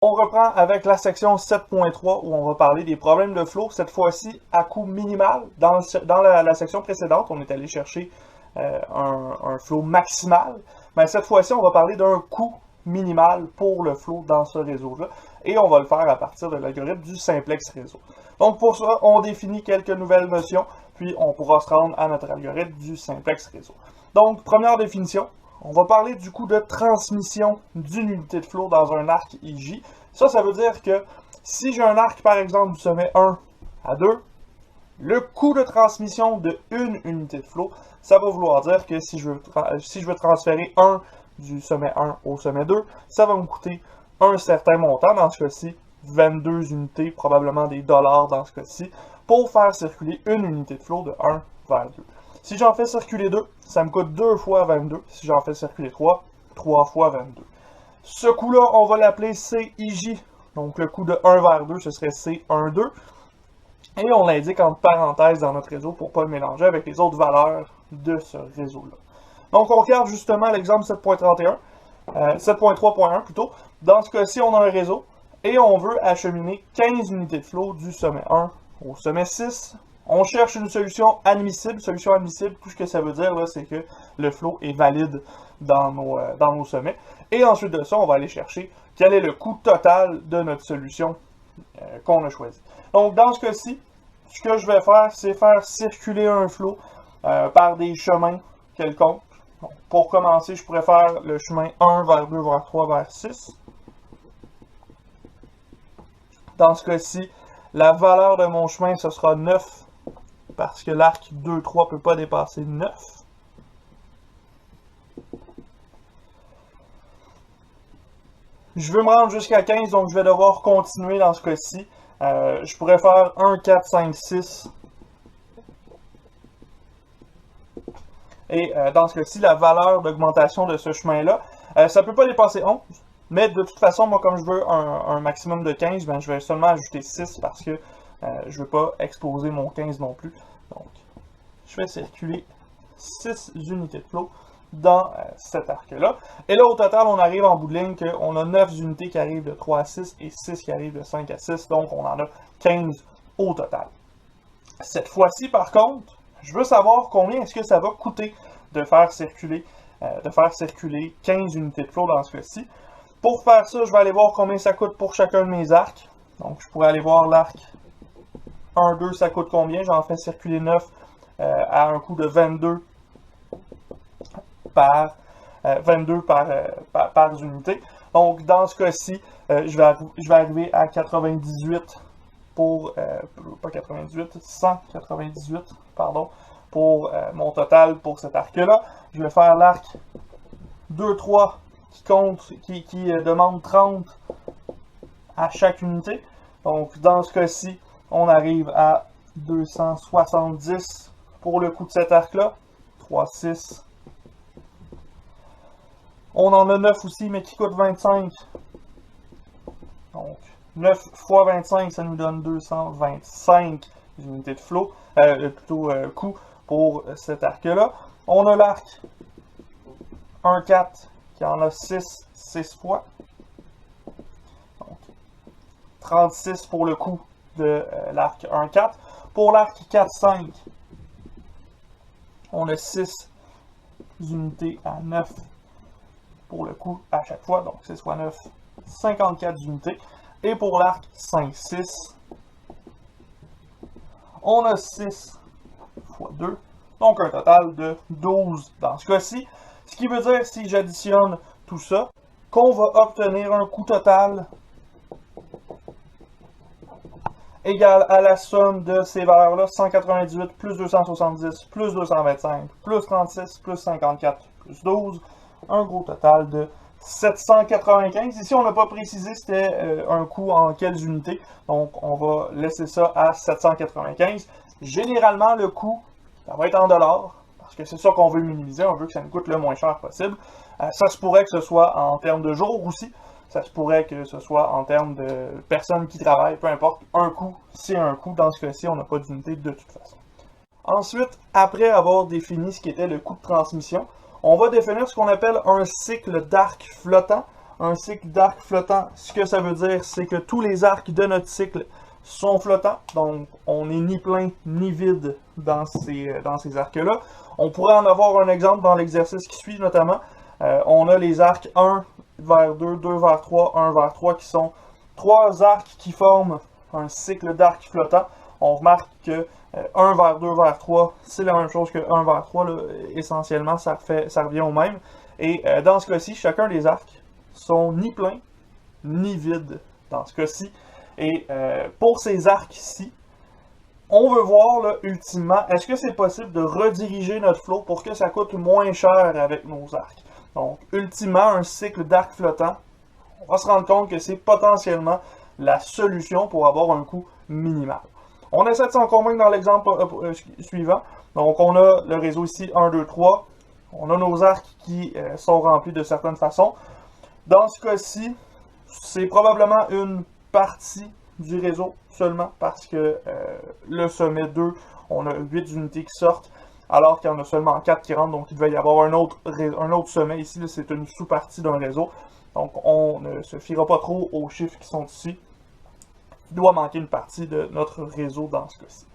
On reprend avec la section 7.3 où on va parler des problèmes de flow, cette fois-ci à coût minimal. Dans la section précédente, on est allé chercher un flow maximal, mais cette fois-ci, on va parler d'un coût minimal pour le flow dans ce réseau-là, et on va le faire à partir de l'algorithme du simplex réseau. Donc pour ça, on définit quelques nouvelles notions, puis on pourra se rendre à notre algorithme du simplex réseau. Donc, première définition, on va parler du coût de transmission d'une unité de flow dans un arc IJ. Ça veut dire que si j'ai un arc, par exemple, du sommet 1 à 2, le coût de transmission de une unité de flow, ça va vouloir dire que si je veux transférer 1 du sommet 1 au sommet 2, ça va me coûter un certain montant, dans ce cas-ci, 22 unités, probablement des dollars dans ce cas-ci, pour faire circuler une unité de flow de 1 vers 2. Si j'en fais circuler 2, ça me coûte 2 fois 22. Si j'en fais circuler 3, 3 fois 22. Ce coût-là, on va l'appeler CIJ. Donc le coût de 1 vers 2, ce serait C12. Et on l'indique entre parenthèses dans notre réseau pour ne pas le mélanger avec les autres valeurs de ce réseau-là. Donc on regarde justement l'exemple 7.31, 7.3.1 plutôt. Dans ce cas-ci, on a un réseau et on veut acheminer 15 unités de flow du sommet 1 au sommet 6. On cherche une solution admissible. Solution admissible, tout ce que ça veut dire, c'est que le flow est valide dans nos sommets. Et ensuite de ça, on va aller chercher quel est le coût total de notre solution qu'on a choisi. Donc, dans ce cas-ci, ce que je vais faire, c'est faire circuler un flow par des chemins quelconques. Donc, pour commencer, je pourrais faire le chemin 1 vers 2 vers 3 vers 6. Dans ce cas-ci, la valeur de mon chemin, ce sera 9, parce que l'arc 2, 3 ne peut pas dépasser 9. Je veux me rendre jusqu'à 15, donc je vais devoir continuer dans ce cas-ci. Je pourrais faire 1, 4, 5, 6. Et dans ce cas-ci, la valeur d'augmentation de ce chemin-là, ça ne peut pas dépasser 11. Mais de toute façon, moi, comme je veux un maximum de 15, ben, je vais seulement ajouter 6 parce que je ne veux pas exploser mon 15 non plus. Donc, je fais circuler 6 unités de flow dans cet arc-là. Et là, au total, on arrive en bout de ligne qu'on a 9 unités qui arrivent de 3 à 6 et 6 qui arrivent de 5 à 6. Donc, on en a 15 au total. Cette fois-ci, par contre, je veux savoir combien est-ce que ça va coûter de faire circuler 15 unités de flow dans ce cas-ci. Pour faire ça, je vais aller voir combien ça coûte pour chacun de mes arcs. Donc, je pourrais aller voir l'arc 1, 2, ça coûte combien? J'en fais circuler 9 à un coût de 22 par unité. Donc, dans ce cas-ci, je vais arriver à 98 pour, pas 98, 198, pardon, pour mon total pour cet arc-là. Je vais faire l'arc 2, 3 qui demande 30 à chaque unité. Donc, dans ce cas-ci, on arrive à 270 pour le coût de cet arc-là. 3, 6. On en a 9 aussi, mais qui coûte 25. Donc, 9 fois 25, ça nous donne 225 unités de flow, coût pour cet arc-là. On a l'arc 1, 4 qui en a 6 fois. Donc, 36 pour le coût de l'arc 1, 4. Pour l'arc 4, 5, on a 6 unités à 9 pour le coût à chaque fois. Donc, 6 fois 9, 54 unités. Et pour l'arc 5, 6, on a 6 fois 2. Donc, un total de 12 dans ce cas-ci. Ce qui veut dire, si j'additionne tout ça, qu'on va obtenir un coût total égal à la somme de ces valeurs-là, 198 plus 270 plus 225 plus 36 plus 54 plus 12, un gros total de 795. Ici, on n'a pas précisé c'était un coût en quelles unités, donc on va laisser ça à 795. Généralement, le coût, ça va être en dollars, parce que c'est ça qu'on veut minimiser, on veut que ça nous coûte le moins cher possible. Ça se pourrait que ce soit en termes de jours aussi, ça se pourrait que ce soit en termes de personnes qui travaillent, peu importe, un coût, c'est un coût. Dans ce cas-ci, on n'a pas d'unité de toute façon. Ensuite, après avoir défini ce qui était le coût de transmission, on va définir ce qu'on appelle un cycle d'arc flottant. un cycle d'arc flottant, ce que ça veut dire, c'est que tous les arcs de notre cycle sont flottants, donc on n'est ni plein ni vide dans ces arcs-là. On pourrait en avoir un exemple dans l'exercice qui suit notamment. On a les arcs 1 vers 2, 2 vers 3, 1 vers 3 qui sont trois arcs qui forment un cycle d'arc flottant. On remarque que 1 vers 2 vers 3, c'est la même chose que 1 vers 3, là, essentiellement ça revient au même. Et dans ce cas-ci, chacun des arcs sont ni pleins ni vides dans ce cas-ci. Et pour ces arcs-ci, on veut voir là, ultimement, est-ce que c'est possible de rediriger notre flow pour que ça coûte moins cher avec nos arcs? Donc, ultimement, un cycle d'arc flottant, on va se rendre compte que c'est potentiellement la solution pour avoir un coût minimal. On essaie de s'en convaincre dans l'exemple suivant. Donc, on a le réseau ici, 1, 2, 3. On a nos arcs qui sont remplis de certaines façons. Dans ce cas-ci, c'est probablement une partie du réseau seulement parce que le sommet 2, on a 8 unités qui sortent, alors qu'il y en a seulement 4 qui rentrent, donc il devait y avoir un autre sommet. Ici, c'est une sous-partie d'un réseau. Donc, on ne se fiera pas trop aux chiffres qui sont ici. Il doit manquer une partie de notre réseau dans ce cas-ci.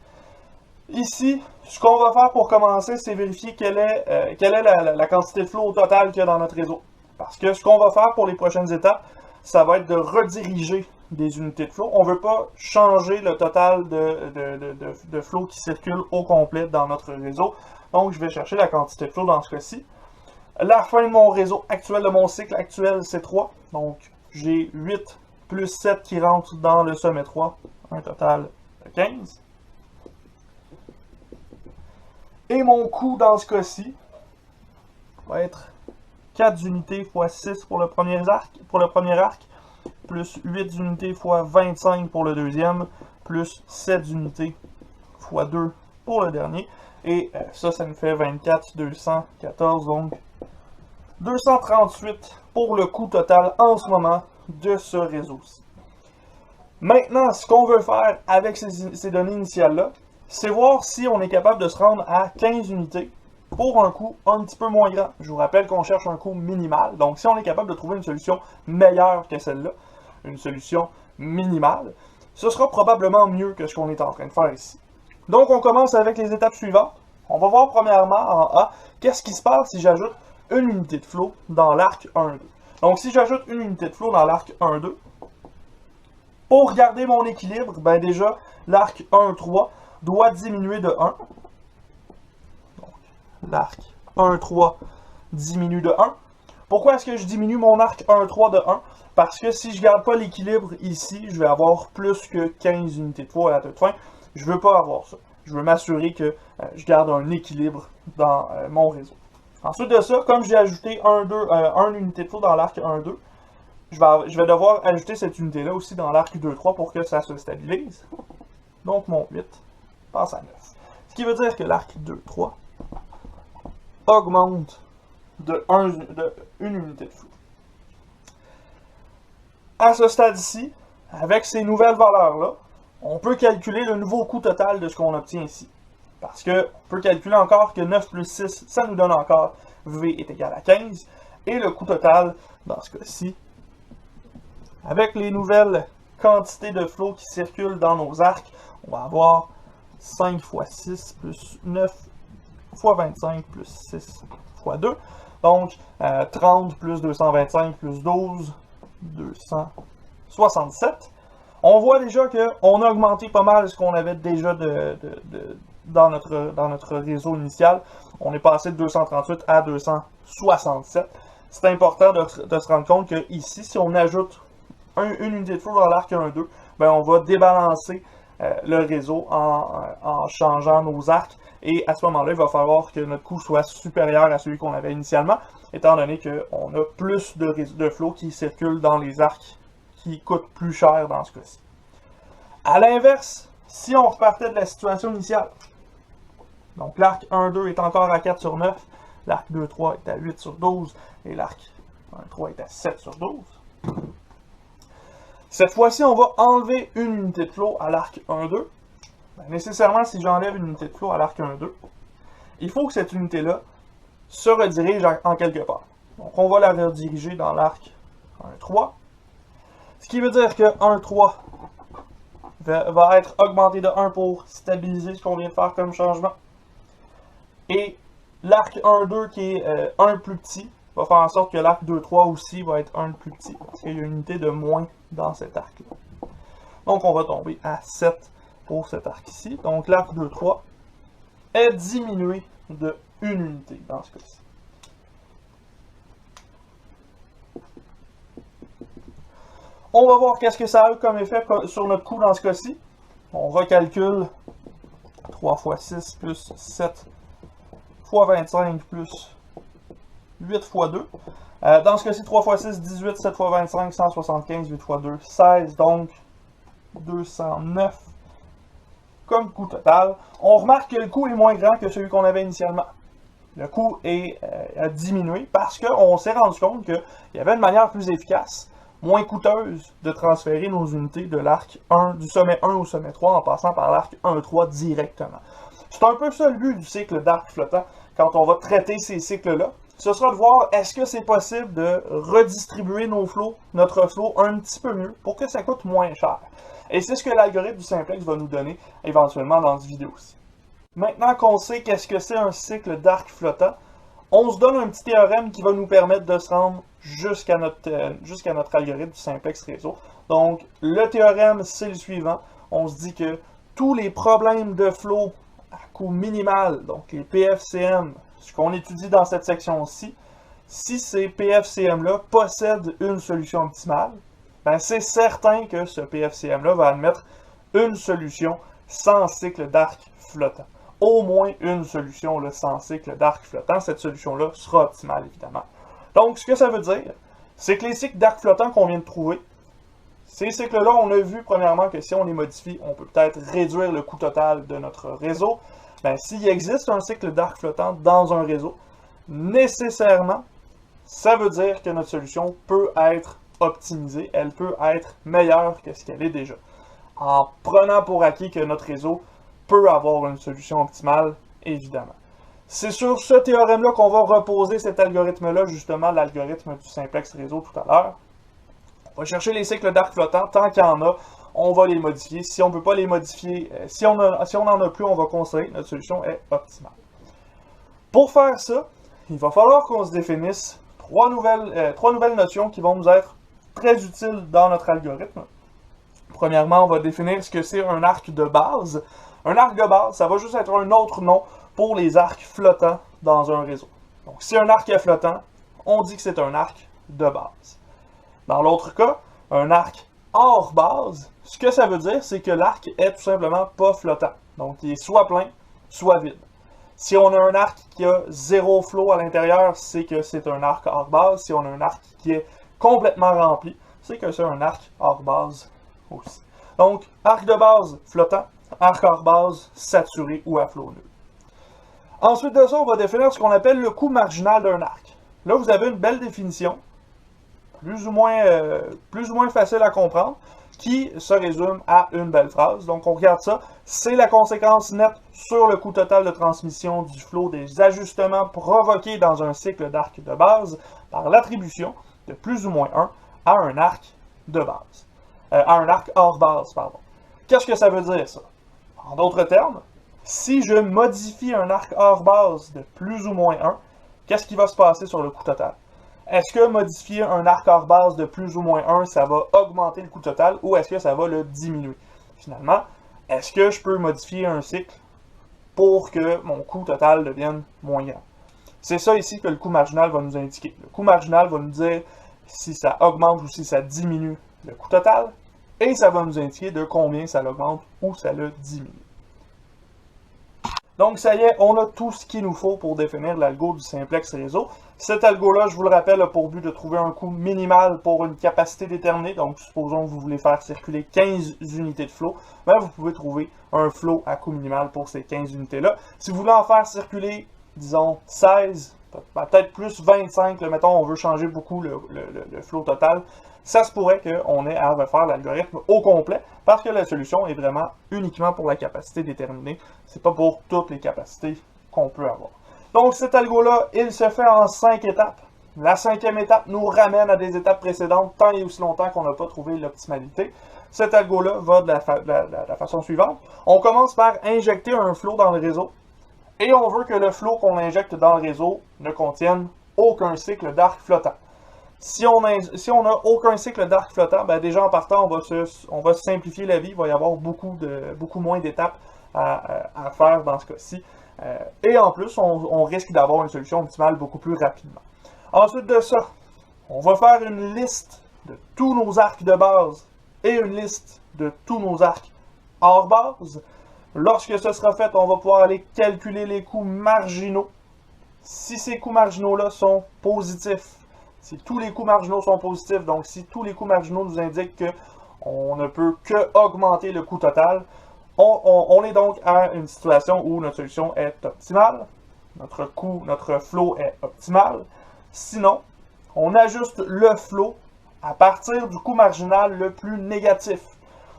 Ici, ce qu'on va faire pour commencer, c'est vérifier quelle est la quantité de flow totale qu'il y a dans notre réseau. Parce que ce qu'on va faire pour les prochaines étapes, ça va être de rediriger des unités de flow. On ne veut pas changer le total de flow qui circule au complet dans notre réseau. Donc, je vais chercher la quantité de flow dans ce cas-ci. La fin de mon réseau actuel, de mon cycle actuel, c'est 3. Donc, j'ai 8 plus 7 qui rentrent dans le sommet 3. Un total de 15. Et mon coût dans ce cas-ci va être 4 unités x 6 pour le premier arc, plus 8 unités x 25 pour le deuxième, plus 7 unités x 2 pour le dernier. Et ça nous fait 24, 214, donc 238 pour le coût total en ce moment de ce réseau-ci. Maintenant, ce qu'on veut faire avec ces données initiales-là, c'est voir si on est capable de se rendre à 15 unités pour un coût un petit peu moins grand. Je vous rappelle qu'on cherche un coût minimal, donc si on est capable de trouver une solution meilleure que celle-là, une solution minimale, ce sera probablement mieux que ce qu'on est en train de faire ici. Donc on commence avec les étapes suivantes. On va voir premièrement en A, qu'est-ce qui se passe si j'ajoute une unité de flow dans l'arc 1-2. Donc si j'ajoute une unité de flow dans l'arc 1-2, pour garder mon équilibre, ben déjà, l'arc 1-3 doit diminuer de 1. Donc, l'arc 1-3 diminue de 1. Pourquoi est-ce que je diminue mon arc 1-3 de 1? Parce que si je ne garde pas l'équilibre ici, je vais avoir plus que 15 unités de flow à la toute fin. Je ne veux pas avoir ça. Je veux m'assurer que je garde un équilibre dans mon réseau. Ensuite de ça, comme j'ai ajouté 1 unité de flow dans l'arc 1-2, je vais devoir ajouter cette unité-là aussi dans l'arc 2-3 pour que ça se stabilise. Donc mon 8 passe à 9. Ce qui veut dire que l'arc 2-3 augmente de 1 unité de flow. À ce stade-ci, avec ces nouvelles valeurs-là, on peut calculer le nouveau coût total de ce qu'on obtient ici. Parce qu'on peut calculer encore que 9 plus 6, ça nous donne encore V est égal à 15. Et le coût total, dans ce cas-ci, avec les nouvelles quantités de flow qui circulent dans nos arcs, on va avoir 5 x 6 plus 9 x 25 plus 6 x 2. Donc, 30 plus 225 plus 12, 267. On voit déjà qu'on a augmenté pas mal ce qu'on avait déjà dans notre réseau initial. On est passé de 238 à 267. C'est important de se rendre compte que ici, si on ajoute une unité de flow dans l'arc 1-2, ben on va débalancer le réseau en changeant nos arcs. Et à ce moment-là, il va falloir que notre coût soit supérieur à celui qu'on avait initialement, étant donné qu'on a plus de flow qui circule dans les arcs qui coûtent plus cher dans ce cas-ci. À l'inverse, si on repartait de la situation initiale, donc l'arc 1-2 est encore à 4 sur 9, l'arc 2-3 est à 8 sur 12, et l'arc 1-3 est à 7 sur 12. Cette fois-ci, on va enlever une unité de flow à l'arc 1-2. Ben, nécessairement, si j'enlève une unité de flow à l'arc 1-2, il faut que cette unité-là se redirige en quelque part. Donc, on va la rediriger dans l'arc 1,3. Ce qui veut dire que 1,3 va être augmenté de 1 pour stabiliser ce qu'on vient de faire comme changement. Et l'arc 1,2 qui est 1 plus petit va faire en sorte que l'arc 2,3 aussi va être 1 plus petit. Parce qu'il y a une unité de moins dans cet arc-là. Donc on va tomber à 7 pour cet arc ici. Donc l'arc 2,3 est diminué de 1 unité dans ce cas-ci. On va voir qu'est-ce que ça a comme effet sur notre coût dans ce cas-ci. On recalcule 3 fois 6 plus 7 fois 25 plus 8 fois 2. Dans ce cas-ci, 3 fois 6, 18, 7 fois 25, 175, 8 fois 2, 16, donc 209 comme coût total. On remarque que le coût est moins grand que celui qu'on avait initialement. Le coût a diminué parce qu'on s'est rendu compte qu'il y avait une manière plus efficace, moins coûteuse de transférer nos unités de l'arc 1, du sommet 1 au sommet 3 en passant par l'arc 1-3 directement. C'est un peu ça le but du cycle d'arc flottant quand on va traiter ces cycles-là. Ce sera de voir est-ce que c'est possible de redistribuer notre flow un petit peu mieux pour que ça coûte moins cher. Et c'est ce que l'algorithme du simplex va nous donner éventuellement dans cette vidéo-ci. Maintenant qu'on sait qu'est-ce que c'est un cycle d'arc flottant, on se donne un petit théorème qui va nous permettre de se rendre jusqu'à notre algorithme du simplex réseau. Donc, le théorème, c'est le suivant. On se dit que tous les problèmes de flow à coût minimal, donc les PFCM, ce qu'on étudie dans cette section-ci, si ces PFCM-là possèdent une solution optimale, ben c'est certain que ce PFCM-là va admettre une solution sans cycle d'arc flottant. Au moins une solution là, sans cycle d'arc flottant. Cette solution-là sera optimale, évidemment. Donc, ce que ça veut dire, c'est que les cycles d'arc flottant qu'on vient de trouver, ces cycles-là, on a vu premièrement que si on les modifie, on peut peut-être réduire le coût total de notre réseau. Ben, s'il existe un cycle d'arc flottant dans un réseau, nécessairement, ça veut dire que notre solution peut être optimisée, elle peut être meilleure que ce qu'elle est déjà. En prenant pour acquis que notre réseau peut avoir une solution optimale, évidemment. C'est sur ce théorème-là qu'on va reposer cet algorithme-là, justement l'algorithme du simplex réseau tout à l'heure. On va chercher les cycles d'arc flottant, tant qu'il y en a, on va les modifier. Si on ne peut pas les modifier, si on n'en a plus, on va considérer que notre solution est optimale. Pour faire ça, il va falloir qu'on se définisse trois nouvelles notions qui vont nous être très utiles dans notre algorithme. Premièrement, on va définir ce que c'est un arc de base. Un arc de base, ça va juste être un autre nom pour les arcs flottants dans un réseau. Donc, si un arc est flottant, on dit que c'est un arc de base. Dans l'autre cas, un arc hors base, ce que ça veut dire, c'est que l'arc est tout simplement pas flottant. Donc, il est soit plein, soit vide. Si on a un arc qui a zéro flow à l'intérieur, c'est que c'est un arc hors base. Si on a un arc qui est complètement rempli, c'est que c'est un arc hors base aussi. Donc, arc de base flottant, arc hors base saturé ou à flot nul. Ensuite de ça, on va définir ce qu'on appelle le coût marginal d'un arc. Là, vous avez une belle définition, plus ou moins facile à comprendre, qui se résume à une belle phrase. Donc, on regarde ça. C'est la conséquence nette sur le coût total de transmission du flot des ajustements provoqués dans un cycle d'arc de base par l'attribution de plus ou moins 1 à un arc de base. À un arc hors base, pardon. Qu'est-ce que ça veut dire, ça? En d'autres termes, si je modifie un arc hors base de plus ou moins 1, qu'est-ce qui va se passer sur le coût total? Est-ce que modifier un arc hors base de plus ou moins 1, ça va augmenter le coût total ou est-ce que ça va le diminuer? Finalement, est-ce que je peux modifier un cycle pour que mon coût total devienne moins grand? C'est ça ici que le coût marginal va nous indiquer. Le coût marginal va nous dire si ça augmente ou si ça diminue le coût total et ça va nous indiquer de combien ça l'augmente ou ça le diminue. Donc, ça y est, on a tout ce qu'il nous faut pour définir l'algo du simplex réseau. Cet algo-là, je vous le rappelle, a pour but de trouver un coût minimal pour une capacité déterminée. Donc, supposons que vous voulez faire circuler 15 unités de flow, ben, vous pouvez trouver un flow à coût minimal pour ces 15 unités-là. Si vous voulez en faire circuler, disons, 16, peut-être plus 25, là, mettons, on veut changer beaucoup le flow total, ça se pourrait qu'on ait à refaire l'algorithme au complet parce que la solution est vraiment uniquement pour la capacité déterminée. C'est pas pour toutes les capacités qu'on peut avoir. Donc cet algo-là, il se fait en 5 étapes. La cinquième étape nous ramène à des étapes précédentes tant et aussi longtemps qu'on n'a pas trouvé l'optimalité. Cet algo-là va de la façon suivante. On commence par injecter un flow dans le réseau et on veut que le flow qu'on injecte dans le réseau ne contienne aucun cycle d'arc flottant. Si on n'a aucun cycle d'arc flottant, ben déjà en partant, on va simplifier la vie. Il va y avoir beaucoup moins d'étapes à faire dans ce cas-ci. Et en plus, on risque d'avoir une solution optimale beaucoup plus rapidement. Ensuite de ça, on va faire une liste de tous nos arcs de base et une liste de tous nos arcs hors base. Lorsque ce sera fait, on va pouvoir aller calculer les coûts marginaux. Si ces coûts marginaux-là sont positifs, si tous les coûts marginaux sont positifs, donc si tous les coûts marginaux nous indiquent qu'on ne peut que augmenter le coût total, on est donc à une situation où notre solution est optimale, notre flow est optimal. Sinon, on ajuste le flow à partir du coût marginal le plus négatif.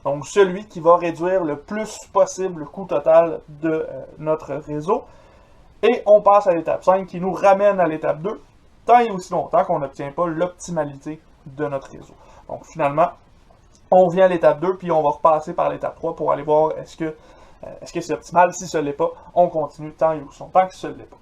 Donc celui qui va réduire le plus possible le coût total de notre réseau. Et on passe à l'étape 5 qui nous ramène à l'étape 2, tant et aussi longtemps qu'on n'obtient pas l'optimalité de notre réseau. Donc finalement, on revient à l'étape 2, puis on va repasser par l'étape 3 pour aller voir est-ce que c'est optimal. Si ce ne l'est pas, on continue tant et aussi longtemps que ce ne l'est pas.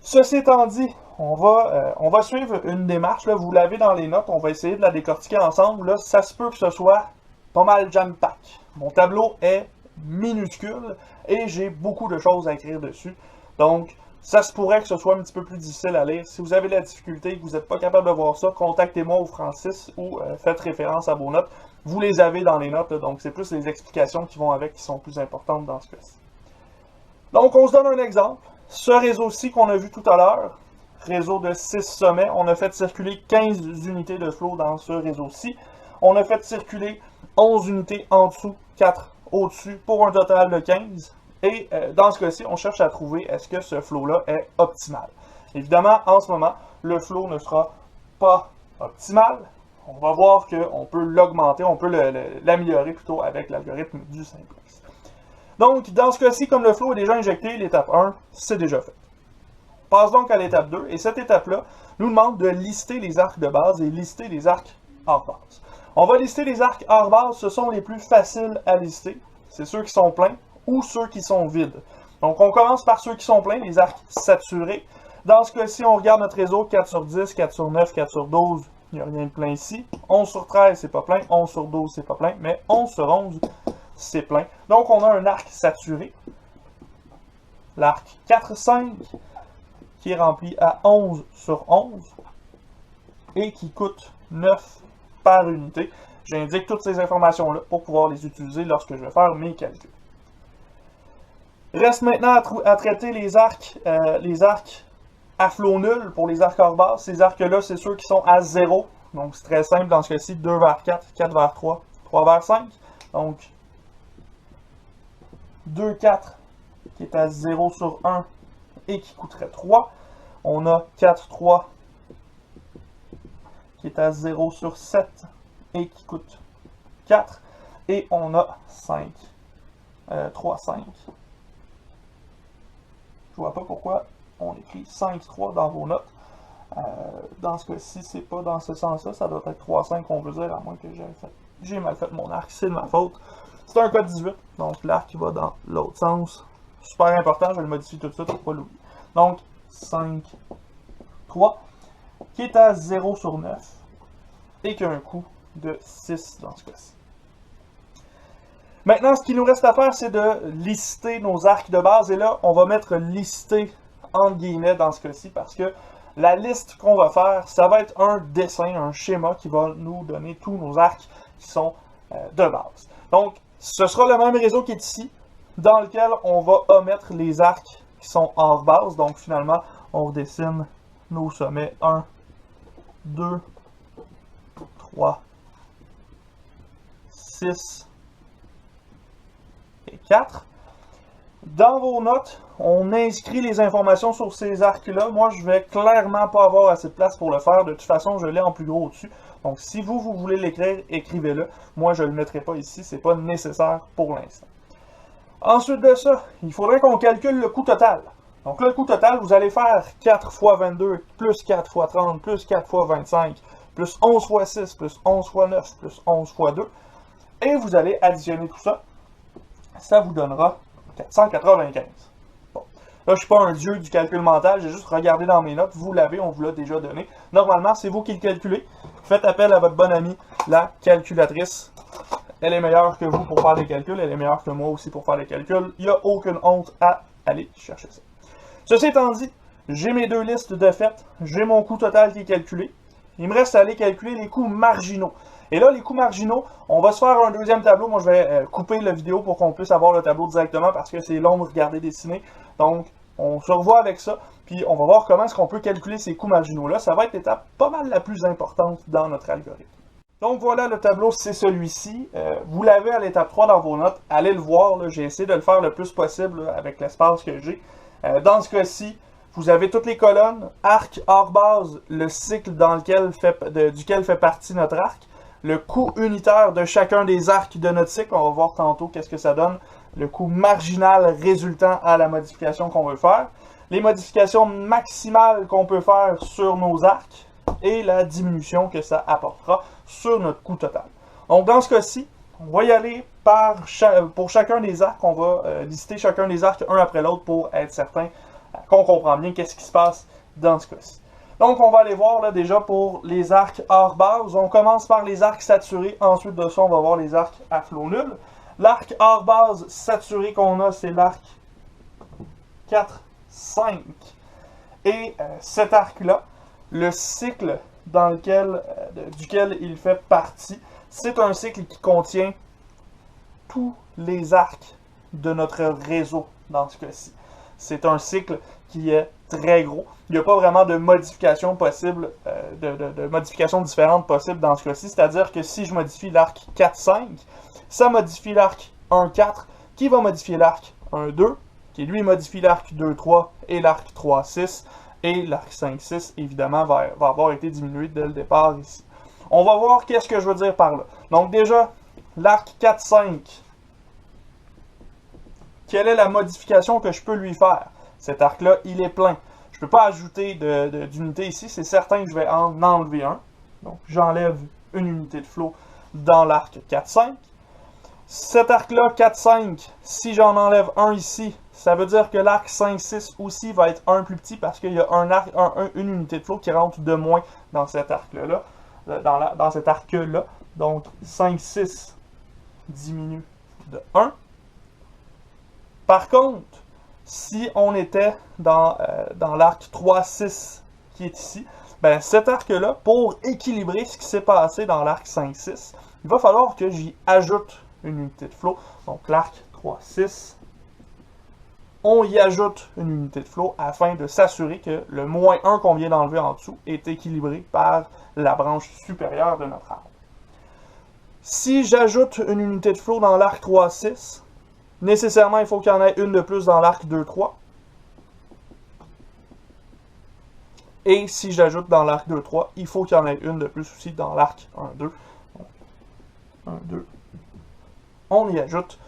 Ceci étant dit, on va suivre une démarche, là, vous l'avez dans les notes, on va essayer de la décortiquer ensemble. Là, ça se peut que ce soit pas mal jam-pack. Mon tableau est minuscule et j'ai beaucoup de choses à écrire dessus. Donc, ça se pourrait que ce soit un petit peu plus difficile à lire. Si vous avez de la difficulté et que vous n'êtes pas capable de voir ça, contactez-moi ou Francis ou faites référence à vos notes. Vous les avez dans les notes, là, donc c'est plus les explications qui vont avec qui sont plus importantes dans ce cas-ci. Donc, on se donne un exemple. Ce réseau-ci qu'on a vu tout à l'heure, réseau de 6 sommets, on a fait circuler 15 unités de flow dans ce réseau-ci. On a fait circuler 11 unités en dessous, 4 au-dessus, pour un total de 15. Et dans ce cas-ci, on cherche à trouver est-ce que ce flow-là est optimal. Évidemment, en ce moment, le flow ne sera pas optimal. On va voir qu'on peut l'augmenter, on peut l'améliorer plutôt avec l'algorithme du simplex. Donc, dans ce cas-ci, comme le flow est déjà injecté, l'étape 1, c'est déjà fait. On passe donc à l'étape 2, et cette étape-là nous demande de lister les arcs de base et lister les arcs hors base. On va lister les arcs hors base, ce sont les plus faciles à lister. C'est ceux qui sont pleins ou ceux qui sont vides. Donc, on commence par ceux qui sont pleins, les arcs saturés. Dans ce cas-ci, on regarde notre réseau, 4 sur 10, 4 sur 9, 4 sur 12, il n'y a rien de plein ici. 11 sur 13, c'est pas plein. 11 sur 12, c'est pas plein. Mais 11 sur 11, c'est plein. Donc, on a un arc saturé. L'arc 4-5, qui est rempli à 11 sur 11 et qui coûte 9 par unité. J'indique toutes ces informations-là pour pouvoir les utiliser lorsque je vais faire mes calculs. Reste maintenant à traiter les arcs à flot nul pour les arcs hors base. Ces arcs-là, c'est ceux qui sont à 0. Donc, c'est très simple dans ce cas-ci. 2 vers 4, 4 vers 3, 3 vers 5. Donc, 2, 4 qui est à 0 sur 1 et qui coûterait 3. On a 4, 3 qui est à 0 sur 7 et qui coûte 4. Et on a 5, 3, 5. Je vois pas pourquoi on écrit 5, 3 dans vos notes. Dans ce cas-ci, c'est pas dans ce sens-là. Ça doit être 3, 5 qu'on veut dire, à moins que j'ai mal fait mon arc. C'est de ma faute. C'est un code 18, donc l'arc qui va dans l'autre sens. Super important, je le modifie tout de suite pour ne pas l'oublier. Donc, 5, 3, qui est à 0 sur 9, et qui a un coût de 6 dans ce cas-ci. Maintenant, ce qu'il nous reste à faire, c'est de lister nos arcs de base. Et là, on va mettre lister entre guillemets dans ce cas-ci, parce que la liste qu'on va faire, ça va être un dessin, un schéma qui va nous donner tous nos arcs qui sont de base. Donc, ce sera le même réseau qui est ici, dans lequel on va omettre les arcs qui sont hors base. Donc, finalement, on redessine nos sommets 1, 2, 3, 6 et 4. Dans vos notes, on inscrit les informations sur ces arcs-là. Moi, je vais clairement pas avoir assez de place pour le faire. De toute façon, je l'ai en plus gros au-dessus. Donc, si vous voulez l'écrire, écrivez-le. Moi, je ne le mettrai pas ici. C'est pas nécessaire pour l'instant. Ensuite de ça, il faudrait qu'on calcule le coût total. Donc là, le coût total, vous allez faire 4 x 22, plus 4 x 30, plus 4 x 25, plus 11 x 6, plus 11 x 9, plus 11 x 2. Et vous allez additionner tout ça. Ça vous donnera 495. Bon. Là, je ne suis pas un dieu du calcul mental, j'ai juste regardé dans mes notes. Vous l'avez, on vous l'a déjà donné. Normalement, c'est vous qui le calculez. Faites appel à votre bonne amie, la calculatrice. Elle est meilleure que vous pour faire des calculs. Elle est meilleure que moi aussi pour faire des calculs. Il n'y a aucune honte à aller chercher ça. Ceci étant dit, j'ai mes deux listes de fait. J'ai mon coût total qui est calculé. Il me reste à aller calculer les coûts marginaux. Et là, les coûts marginaux, on va se faire un deuxième tableau. Moi, je vais couper la vidéo pour qu'on puisse avoir le tableau directement parce que c'est long de regarder dessiner. Donc, on se revoit avec ça. Puis, on va voir comment est-ce qu'on peut calculer ces coûts marginaux-là. Ça va être l'étape pas mal la plus importante dans notre algorithme. Donc, voilà, le tableau, c'est celui-ci. Vous l'avez à l'étape 3 dans vos notes. Allez le voir. J'ai essayé de le faire le plus possible là, avec l'espace que j'ai. Dans ce cas-ci, vous avez toutes les colonnes, arc, hors base, le cycle duquel fait partie notre arc, le coût unitaire de chacun des arcs de notre cycle, on va voir tantôt qu'est-ce que ça donne, le coût marginal résultant à la modification qu'on veut faire, les modifications maximales qu'on peut faire sur nos arcs, et la diminution que ça apportera sur notre coût total. Donc dans ce cas-ci, on va y aller pour chacun des arcs, on va lister chacun des arcs un après l'autre pour être certain qu'on comprend bien qu'est-ce qui se passe dans ce cas-ci. Donc, on va aller voir là, déjà pour les arcs hors base. On commence par les arcs saturés. Ensuite de ça, on va voir les arcs à flot nul. L'arc hors base saturé qu'on a, c'est l'arc 4, 5. Et cet arc-là, le cycle duquel il fait partie, c'est un cycle qui contient tous les arcs de notre réseau dans ce cas-ci. C'est un cycle qui est très gros. Il n'y a pas vraiment de modifications possibles, de modifications différentes possibles dans ce cas-ci. C'est-à-dire que si je modifie l'arc 4-5, ça modifie l'arc 1-4, qui va modifier l'arc 1-2, qui lui modifie l'arc 2-3 et l'arc 3-6. Et l'arc 5-6, évidemment, va avoir été diminué dès le départ ici. On va voir qu'est-ce que je veux dire par là. Donc déjà, l'arc 4-5, quelle est la modification que je peux lui faire? Cet arc-là, il est plein. Je ne peux pas ajouter d'unité ici. C'est certain que je vais en enlever un. Donc, j'enlève une unité de flot dans l'arc 4-5. Cet arc-là, 4-5, si j'en enlève un ici, ça veut dire que l'arc 5-6 aussi va être un plus petit parce qu'il y a une unité de flot qui rentre de moins dans cet arc-là. Dans cet arc-là. Donc, 5-6 diminue de 1. Par contre, si on était dans l'arc 3-6 qui est ici, ben cet arc-là, pour équilibrer ce qui s'est passé dans l'arc 5-6, il va falloir que j'y ajoute une unité de flot. Donc l'arc 3-6, on y ajoute une unité de flot afin de s'assurer que le moins 1 qu'on vient d'enlever en dessous est équilibré par la branche supérieure de notre arbre. Si j'ajoute une unité de flot dans l'arc 3-6, nécessairement, il faut qu'il y en ait une de plus dans l'arc 2-3. Et si j'ajoute dans l'arc 2-3, il faut qu'il y en ait une de plus aussi dans l'arc 1-2. 1-2. On y ajoute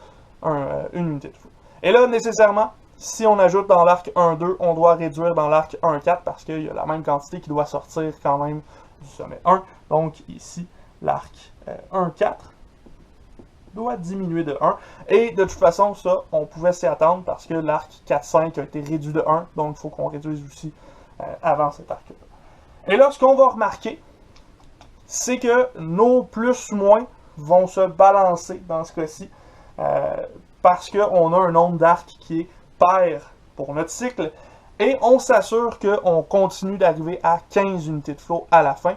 une unité de flot. Et là, nécessairement, si on ajoute dans l'arc 1-2, on doit réduire dans l'arc 1-4 parce qu'il y a la même quantité qui doit sortir quand même du sommet 1. Donc ici, l'arc 1-4 doit diminuer de 1. Et de toute façon, ça, on pouvait s'y attendre parce que l'arc 4-5 a été réduit de 1. Donc, il faut qu'on réduise aussi avant cet arc-là. Et là, ce qu'on va remarquer, c'est que nos plus-moins vont se balancer dans ce cas-ci parce qu'on a un nombre d'arcs qui est pair pour notre cycle. Et on s'assure qu'on continue d'arriver à 15 unités de flot à la fin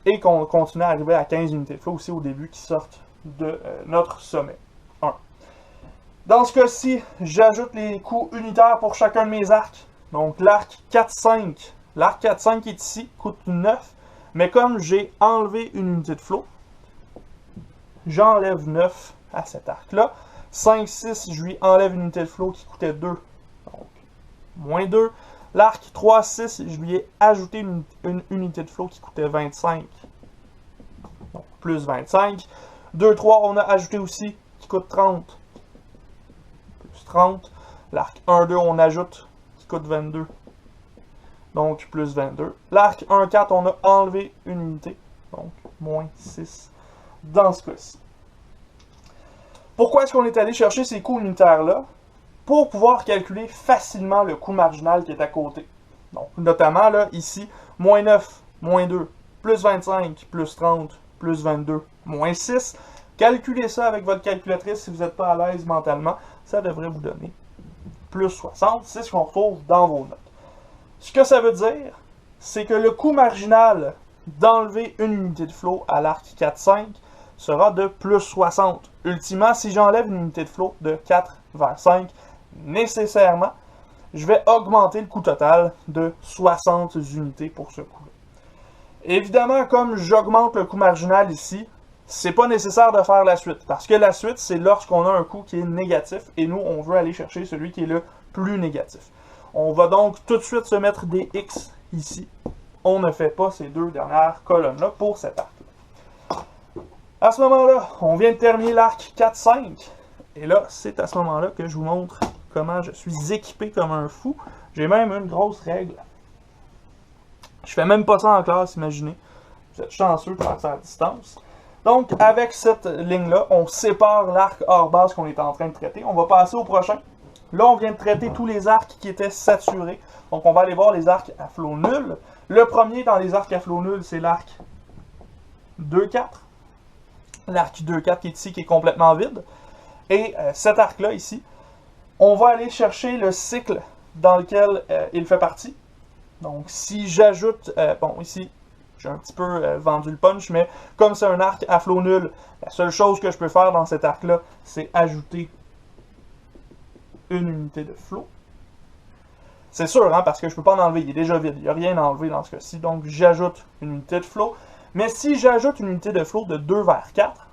et qu'on continue à arriver à 15 unités de flot aussi au début qui sortent de notre sommet 1. Dans ce cas-ci, j'ajoute les coûts unitaires pour chacun de mes arcs. Donc l'arc 4-5, l'arc 4-5 qui est ici, coûte 9. Mais comme j'ai enlevé une unité de flot, j'enlève 9 à cet arc-là. 5-6, je lui enlève une unité de flot qui coûtait 2. Donc, moins 2. L'arc 3-6, je lui ai ajouté une unité de flot qui coûtait 25. Donc, plus 25. 2-3, on a ajouté aussi, qui coûte 30. Plus 30. L'arc 1-2, on ajoute, qui coûte 22. Donc, plus 22. L'arc 1-4, on a enlevé une unité. Donc, moins 6 dans ce cas-ci. Pourquoi est-ce qu'on est allé chercher ces coûts unitaires-là? Pour pouvoir calculer facilement le coût marginal qui est à côté. Donc, notamment, là, ici, moins 9, moins 2, plus 25, plus 30, plus 22, moins 6. Calculez ça avec votre calculatrice si vous n'êtes pas à l'aise mentalement. Ça devrait vous donner plus 60. C'est ce qu'on retrouve dans vos notes. Ce que ça veut dire, c'est que le coût marginal d'enlever une unité de flot à l'arc 4-5 sera de plus 60. Ultimement, si j'enlève une unité de flot de 4 vers 5, nécessairement, je vais augmenter le coût total de 60 unités pour ce coût-là. Évidemment, comme j'augmente le coût marginal ici, c'est pas nécessaire de faire la suite, parce que la suite, c'est lorsqu'on a un coût qui est négatif, et nous, on veut aller chercher celui qui est le plus négatif. On va donc tout de suite se mettre des X ici. On ne fait pas ces deux dernières colonnes-là pour cet arc-là. À ce moment-là, on vient de terminer l'arc 4-5. Et là, c'est à ce moment-là que je vous montre comment je suis équipé comme un fou. J'ai même une grosse règle. Je fais même pas ça en classe, imaginez. Vous êtes chanceux de faire ça à distance. Donc, avec cette ligne-là, on sépare l'arc hors base qu'on est en train de traiter. On va passer au prochain. Là, on vient de traiter tous les arcs qui étaient saturés. Donc, on va aller voir les arcs à flot nul. Le premier dans les arcs à flot nul, c'est l'arc 2-4. L'arc 2-4 qui est ici, qui est complètement vide. Et cet arc-là, ici, on va aller chercher le cycle dans lequel il fait partie. Donc, si j'ajoute... bon, ici, j'ai un petit peu vendu le punch, mais comme c'est un arc à flot nul, la seule chose que je peux faire dans cet arc-là, c'est ajouter une unité de flot. C'est sûr, hein, parce que je ne peux pas en enlever, il est déjà vide, il n'y a rien à enlever dans ce cas-ci, donc j'ajoute une unité de flot. Mais si j'ajoute une unité de flot de 2 vers 4,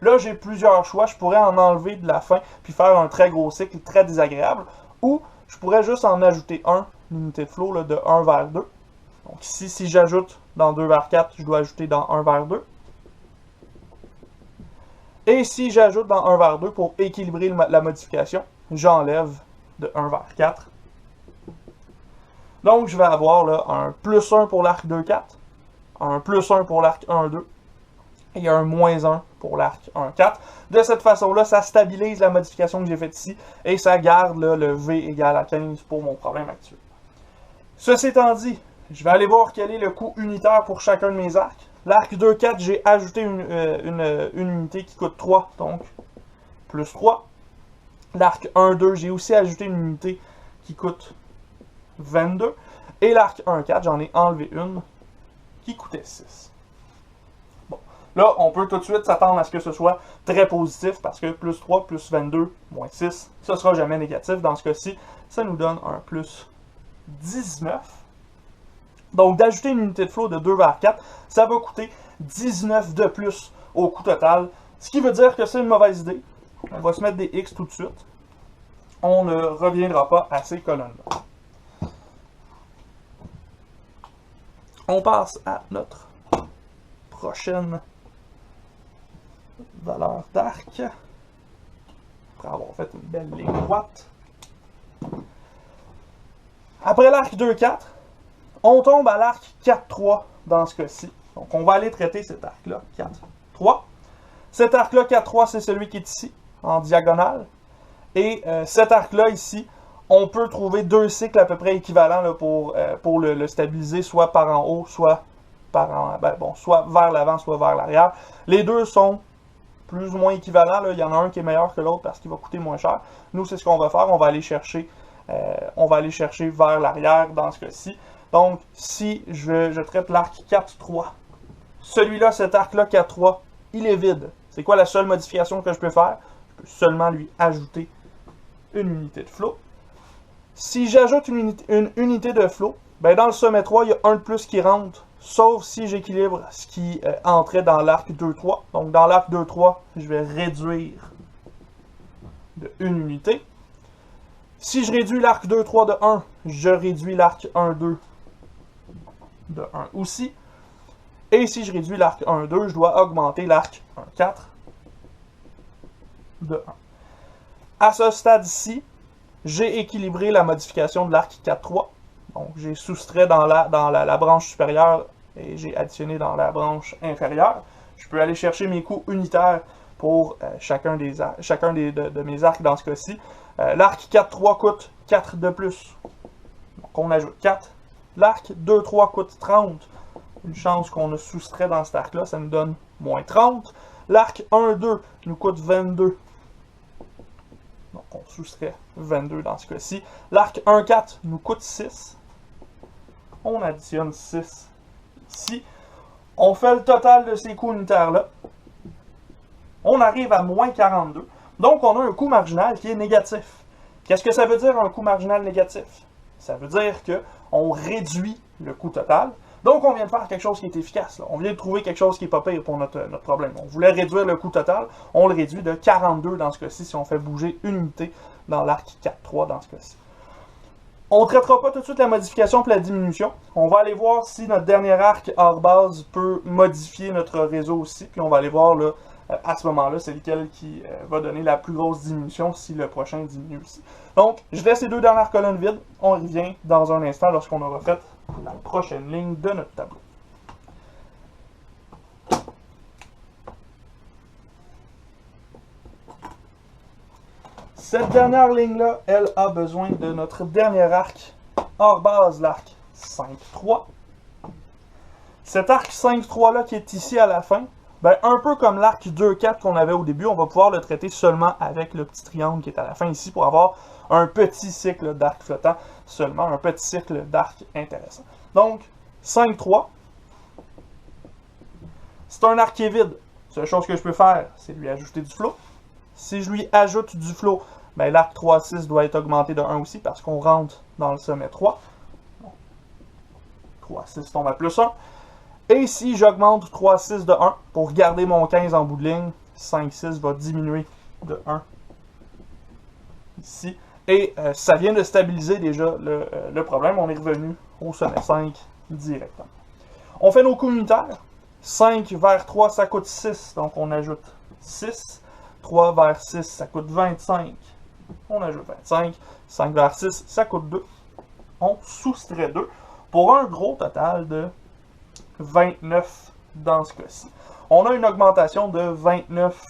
là j'ai plusieurs choix, je pourrais en enlever de la fin, puis faire un très gros cycle très désagréable, ou je pourrais juste en ajouter une unité de flot là, de 1 vers 2. Donc ici, si j'ajoute dans 2 vers 4, je dois ajouter dans 1 vers 2. Et si j'ajoute dans 1 vers 2 pour équilibrer la modification, j'enlève de 1 vers 4. Donc, je vais avoir là, un plus 1 pour l'arc 2-4, un plus 1 pour l'arc 1-2, et un moins 1 pour l'arc 1-4. De cette façon-là, ça stabilise la modification que j'ai faite ici, et ça garde là, le V égale à 15 pour mon problème actuel. Ceci étant dit, je vais aller voir quel est le coût unitaire pour chacun de mes arcs. L'arc 2-4, j'ai ajouté une unité qui coûte 3, donc plus 3. L'arc 1-2, j'ai aussi ajouté une unité qui coûte 22. Et l'arc 1-4, j'en ai enlevé une qui coûtait 6. Bon, là, on peut tout de suite s'attendre à ce que ce soit très positif, parce que plus 3, plus 22, moins 6, ce ne sera jamais négatif. Dans ce cas-ci, ça nous donne un plus 19. Donc, d'ajouter une unité de flot de 2 vers 4, ça va coûter 19 de plus au coût total. Ce qui veut dire que c'est une mauvaise idée. On va se mettre des X tout de suite. On ne reviendra pas à ces colonnes-là. On passe à notre prochaine valeur d'arc. Après avoir fait une belle ligne droite. Après l'arc 2-4, on tombe à l'arc 4-3 dans ce cas-ci. Donc, on va aller traiter cet arc-là, 4-3. Cet arc-là, 4-3, c'est celui qui est ici, en diagonale. Et cet arc-là, ici, on peut trouver deux cycles à peu près équivalents là, pour le stabiliser, soit par en haut, soit soit vers l'avant, soit vers l'arrière. Les deux sont plus ou moins équivalents. Là. Il y en a un qui est meilleur que l'autre parce qu'il va coûter moins cher. Nous, c'est ce qu'on va faire. On va aller chercher vers l'arrière dans ce cas-ci. Donc, si je traite l'arc 4-3, celui-là, cet arc-là, 4-3, il est vide. C'est quoi la seule modification que je peux faire? Je peux seulement lui ajouter une unité de flot. Si j'ajoute une unité de flot, ben dans le sommet 3, il y a un de plus qui rentre, sauf si j'équilibre ce qui entrait dans l'arc 2-3. Donc, dans l'arc 2-3, je vais réduire de une unité. Si je réduis l'arc 2-3 de 1, je réduis l'arc 1-2 de 1 aussi. Et si je réduis l'arc 1-2, je dois augmenter l'arc 1-4 de 1. À ce stade-ci, J'ai équilibré la modification de l'arc 4-3. Donc, j'ai soustrait dans la branche supérieure et j'ai additionné dans la branche inférieure. Je peux aller chercher mes coûts unitaires pour chacun de mes arcs dans ce cas-ci. L'arc 4-3 coûte 4 de plus. Donc, on ajoute 4. L'arc 2-3 coûte 30. Une chance qu'on a soustrait dans cet arc-là, ça nous donne moins 30. L'arc 1-2 nous coûte 22. Donc, on soustrait 22 dans ce cas-ci. L'arc 1-4 nous coûte 6. On additionne 6 ici. On fait le total de ces coûts unitaires-là. On arrive à moins 42. Donc, on a un coût marginal qui est négatif. Qu'est-ce que ça veut dire, un coût marginal négatif? Ça veut dire qu'on réduit le coût total. Donc, on vient de faire quelque chose qui est efficace. Là. On vient de trouver quelque chose qui n'est pas pire pour notre problème. On voulait réduire le coût total. On le réduit de 42 dans ce cas-ci si on fait bouger une unité dans l'arc 4-3 dans ce cas-ci. On ne traitera pas tout de suite la modification et la diminution. On va aller voir si notre dernier arc hors base peut modifier notre réseau aussi. Puis on va aller voir là, à ce moment-là, c'est lequel qui va donner la plus grosse diminution si le prochain diminue aussi. Donc, je laisse les deux dernières colonnes vides. On revient dans un instant lorsqu'on aura fait la prochaine ligne de notre tableau. Cette dernière ligne-là, elle a besoin de notre dernier arc hors base, l'arc 5-3. Cet arc 5-3-là qui est ici à la fin, ben, un peu comme l'arc 2-4 qu'on avait au début, on va pouvoir le traiter seulement avec le petit triangle qui est à la fin ici pour avoir un petit cycle d'arc flottant, seulement un petit cycle d'arc intéressant. Donc, 5-3, c'est un arc qui est vide. La seule chose que je peux faire, c'est lui ajouter du flow. Si je lui ajoute du flow, ben, l'arc 3-6 doit être augmenté de 1 aussi parce qu'on rentre dans le sommet 3. 3-6 tombe à plus 1. Et si j'augmente 3-6 de 1 pour garder mon 15 en bout de ligne, 5-6 va diminuer de 1 ici. Et ça vient de stabiliser déjà le problème. On est revenu au sommet 5 directement. On fait nos coûts unitaires. 5 vers 3, ça coûte 6. Donc on ajoute 6. 3 vers 6, ça coûte 25. On ajoute 25. 5 vers 6, ça coûte 2. On soustrait 2 pour un gros total de 29 dans ce cas-ci. On a une augmentation de 29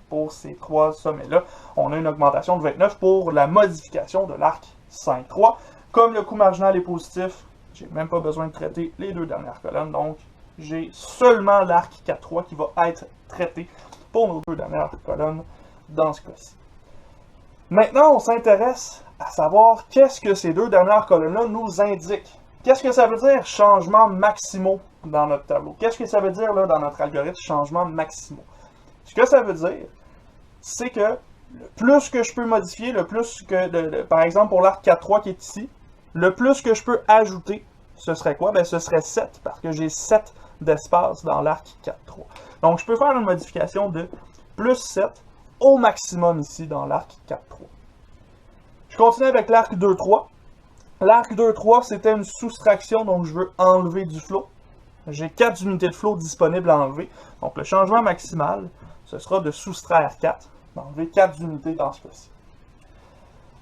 pour ces trois sommets-là. On a une augmentation de 29 pour la modification de l'arc 5-3. Comme le coût marginal est positif, j'ai même pas besoin de traiter les deux dernières colonnes. Donc, j'ai seulement l'arc 4-3 qui va être traité pour nos deux dernières colonnes dans ce cas-ci. Maintenant, on s'intéresse à savoir qu'est-ce que ces deux dernières colonnes-là nous indiquent. Qu'est-ce que ça veut dire changements maximaux dans notre tableau? Qu'est-ce que ça veut dire là, dans notre algorithme changements maximaux? Ce que ça veut dire, c'est que le plus que je peux modifier, le plus que, par exemple pour l'arc 4-3 qui est ici, le plus que je peux ajouter, ce serait quoi? Ben, ce serait 7, parce que j'ai 7 d'espace dans l'arc 4-3. Donc, je peux faire une modification de plus 7 au maximum ici dans l'arc 4-3. Je continue avec l'arc 2-3. L'arc 2-3, c'était une soustraction, donc je veux enlever du flow. J'ai 4 unités de flow disponibles à enlever. Donc, le changement maximal, ce sera de soustraire 4, d'enlever 4 unités dans ce cas-ci.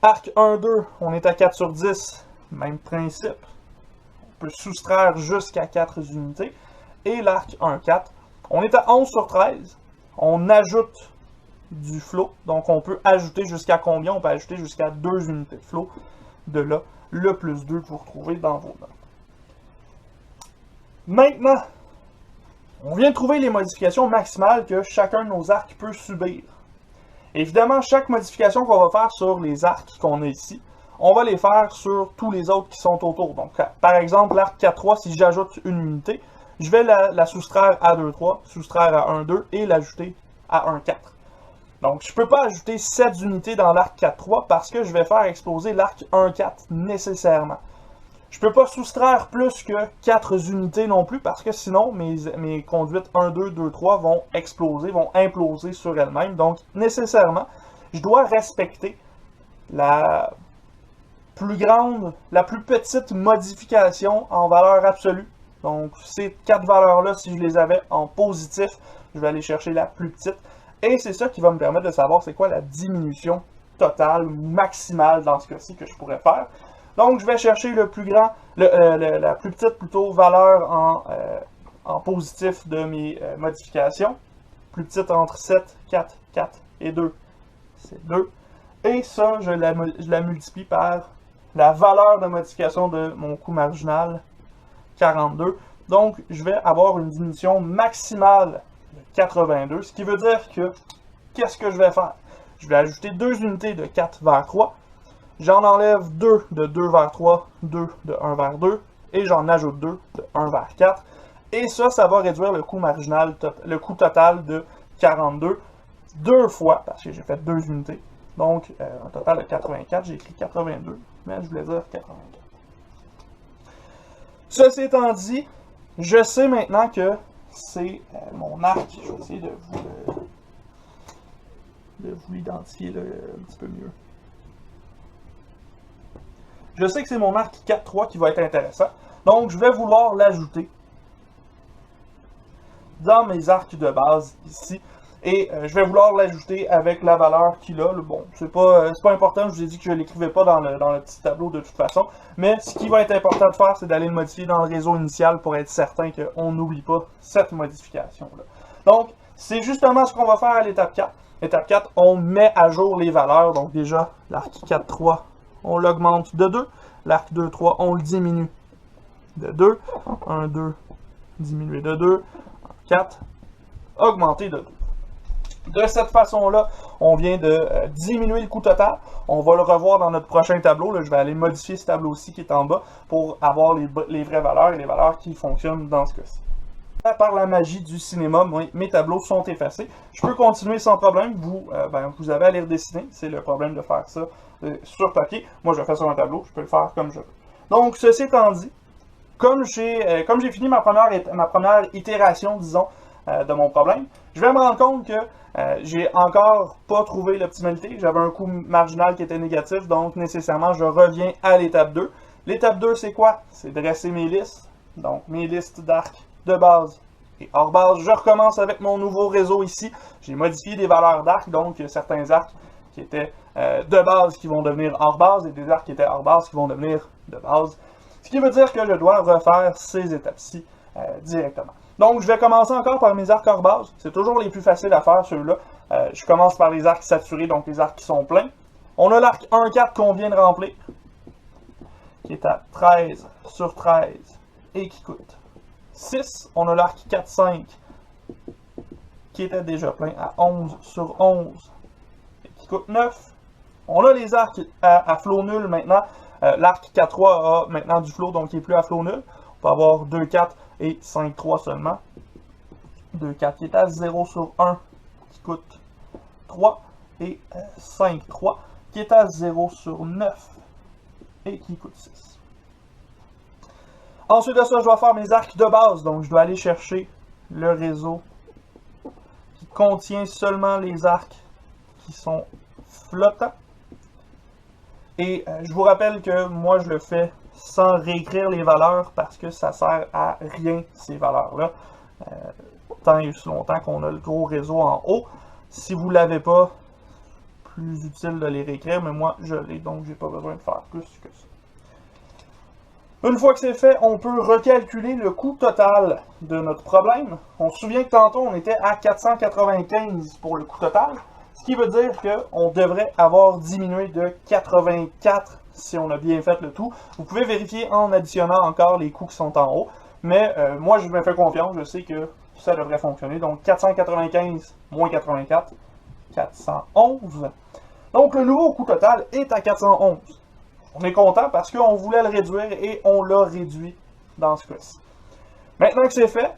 Arc 1-2, on est à 4 sur 10, même principe. On peut soustraire jusqu'à 4 unités. Et l'arc 1-4, on est à 11 sur 13. On ajoute du flow, donc on peut ajouter jusqu'à combien? On peut ajouter jusqu'à 2 unités de flow. De là, le plus 2 que vous retrouvez dans vos notes. Maintenant, on vient de trouver les modifications maximales que chacun de nos arcs peut subir. Évidemment, chaque modification qu'on va faire sur les arcs qu'on a ici, on va les faire sur tous les autres qui sont autour. Donc, par exemple, l'arc 4-3, si j'ajoute une unité, je vais la soustraire à 2-3, soustraire à 1-2 et l'ajouter à 1-4. Donc, je ne peux pas ajouter 7 unités dans l'arc 4-3 parce que je vais faire exploser l'arc 1-4 nécessairement. Je ne peux pas soustraire plus que 4 unités non plus parce que sinon mes conduites 1-2, 2-3 vont exploser, vont imploser sur elles-mêmes. Donc, nécessairement, je dois respecter la plus petite modification en valeur absolue. Donc, ces 4 valeurs-là, si je les avais en positif, je vais aller chercher la plus petite. Et c'est ça qui va me permettre de savoir c'est quoi la diminution total ou maximal dans ce cas-ci que je pourrais faire. Donc, je vais chercher le plus grand, la plus petite plutôt valeur en positif de mes modifications. Plus petite entre 7, 4, 4 et 2, c'est 2. Et ça, je la multiplie par la valeur de modification de mon coût marginal, 42. Donc, je vais avoir une diminution maximale de 82, ce qui veut dire que, qu'est-ce que je vais faire? Je vais ajouter 2 unités de 4 vers 3. J'en enlève 2 de 2 vers 3, 2 de 1 vers 2, et j'en ajoute 2 de 1 vers 4. Et ça, ça va réduire le coût marginal, le coût total de 42, 2 fois, parce que j'ai fait 2 unités. Donc, un total de 84, j'ai écrit 82, mais je voulais dire 84. Ceci étant dit, je sais maintenant que c'est mon arc. Je vais essayer de vous l'identifier un petit peu mieux. Je sais que c'est mon arc 4-3 qui va être intéressant. Donc, je vais vouloir l'ajouter dans mes arcs de base ici. Et je vais vouloir l'ajouter avec la valeur qu'il a. Bon, c'est pas important, je vous ai dit que je ne l'écrivais pas dans le petit tableau de toute façon. Mais ce qui va être important de faire, c'est d'aller le modifier dans le réseau initial pour être certain qu'on n'oublie pas cette modification-là. Donc, c'est justement ce qu'on va faire à l'étape 4. Étape 4, on met à jour les valeurs. Donc déjà, l'arc 4-3, on l'augmente de 2. L'arc 2-3, on le diminue de 2. 1-2, diminué de 2. 4, augmenté de 2. De cette façon-là, on vient de diminuer le coût total. On va le revoir dans notre prochain tableau. Là, je vais aller modifier ce tableau-ci qui est en bas pour avoir les vraies valeurs et les valeurs qui fonctionnent dans ce cas-ci. Par la magie du cinéma, mes tableaux sont effacés. Je peux continuer sans problème. Vous avez à les redessiner. C'est le problème de faire ça sur papier. Moi, je le fais sur un tableau. Je peux le faire comme je veux. Donc, ceci étant dit, comme j'ai fini ma première itération, disons, de mon problème, je vais me rendre compte que j'ai encore pas trouvé l'optimalité. J'avais un coût marginal qui était négatif, donc nécessairement, je reviens à l'étape 2. L'étape 2, c'est quoi? C'est dresser mes listes. Donc, mes listes d'arcs de base et hors base. Je recommence avec mon nouveau réseau ici. J'ai modifié des valeurs d'arcs, donc certains arcs qui étaient de base qui vont devenir hors base et des arcs qui étaient hors base qui vont devenir de base. Ce qui veut dire que je dois refaire ces étapes-ci directement. Donc, je vais commencer encore par mes arcs hors base. C'est toujours les plus faciles à faire, ceux-là. Je commence par les arcs saturés, donc les arcs qui sont pleins. On a l'arc 1-4 qu'on vient de remplir, qui est à 13 sur 13 et qui coûte 6. On a l'arc 4-5 qui était déjà plein à 11 sur 11 et qui coûte 9. On a les arcs à flot nul maintenant. L'arc 4-3 a maintenant du flot, donc il n'est plus à flot nul. On peut avoir 2-4 et 5-3 seulement. 2-4 qui est à 0 sur 1 qui coûte 3 et 5-3 qui est à 0 sur 9 et qui coûte 6. Ensuite de ça, je dois faire mes arcs de base. Donc, je dois aller chercher le réseau qui contient seulement les arcs qui sont flottants. Et je vous rappelle que moi, je le fais sans réécrire les valeurs parce que ça sert à rien, ces valeurs-là. Tant et aussi longtemps qu'on a le gros réseau en haut. Si vous ne l'avez pas, plus utile de les réécrire, mais moi, je l'ai, donc j'ai pas besoin de faire plus que ça. Une fois que c'est fait, on peut recalculer le coût total de notre problème. On se souvient que tantôt, on était à 495 pour le coût total, ce qui veut dire qu'on devrait avoir diminué de 84 si on a bien fait le tout. Vous pouvez vérifier en additionnant encore les coûts qui sont en haut, mais moi, je me fais confiance, je sais que ça devrait fonctionner. Donc, 495 moins 84, 411. Donc, le nouveau coût total est à 411. On est content parce qu'on voulait le réduire et on l'a réduit dans ce cas-ci. Maintenant que c'est fait,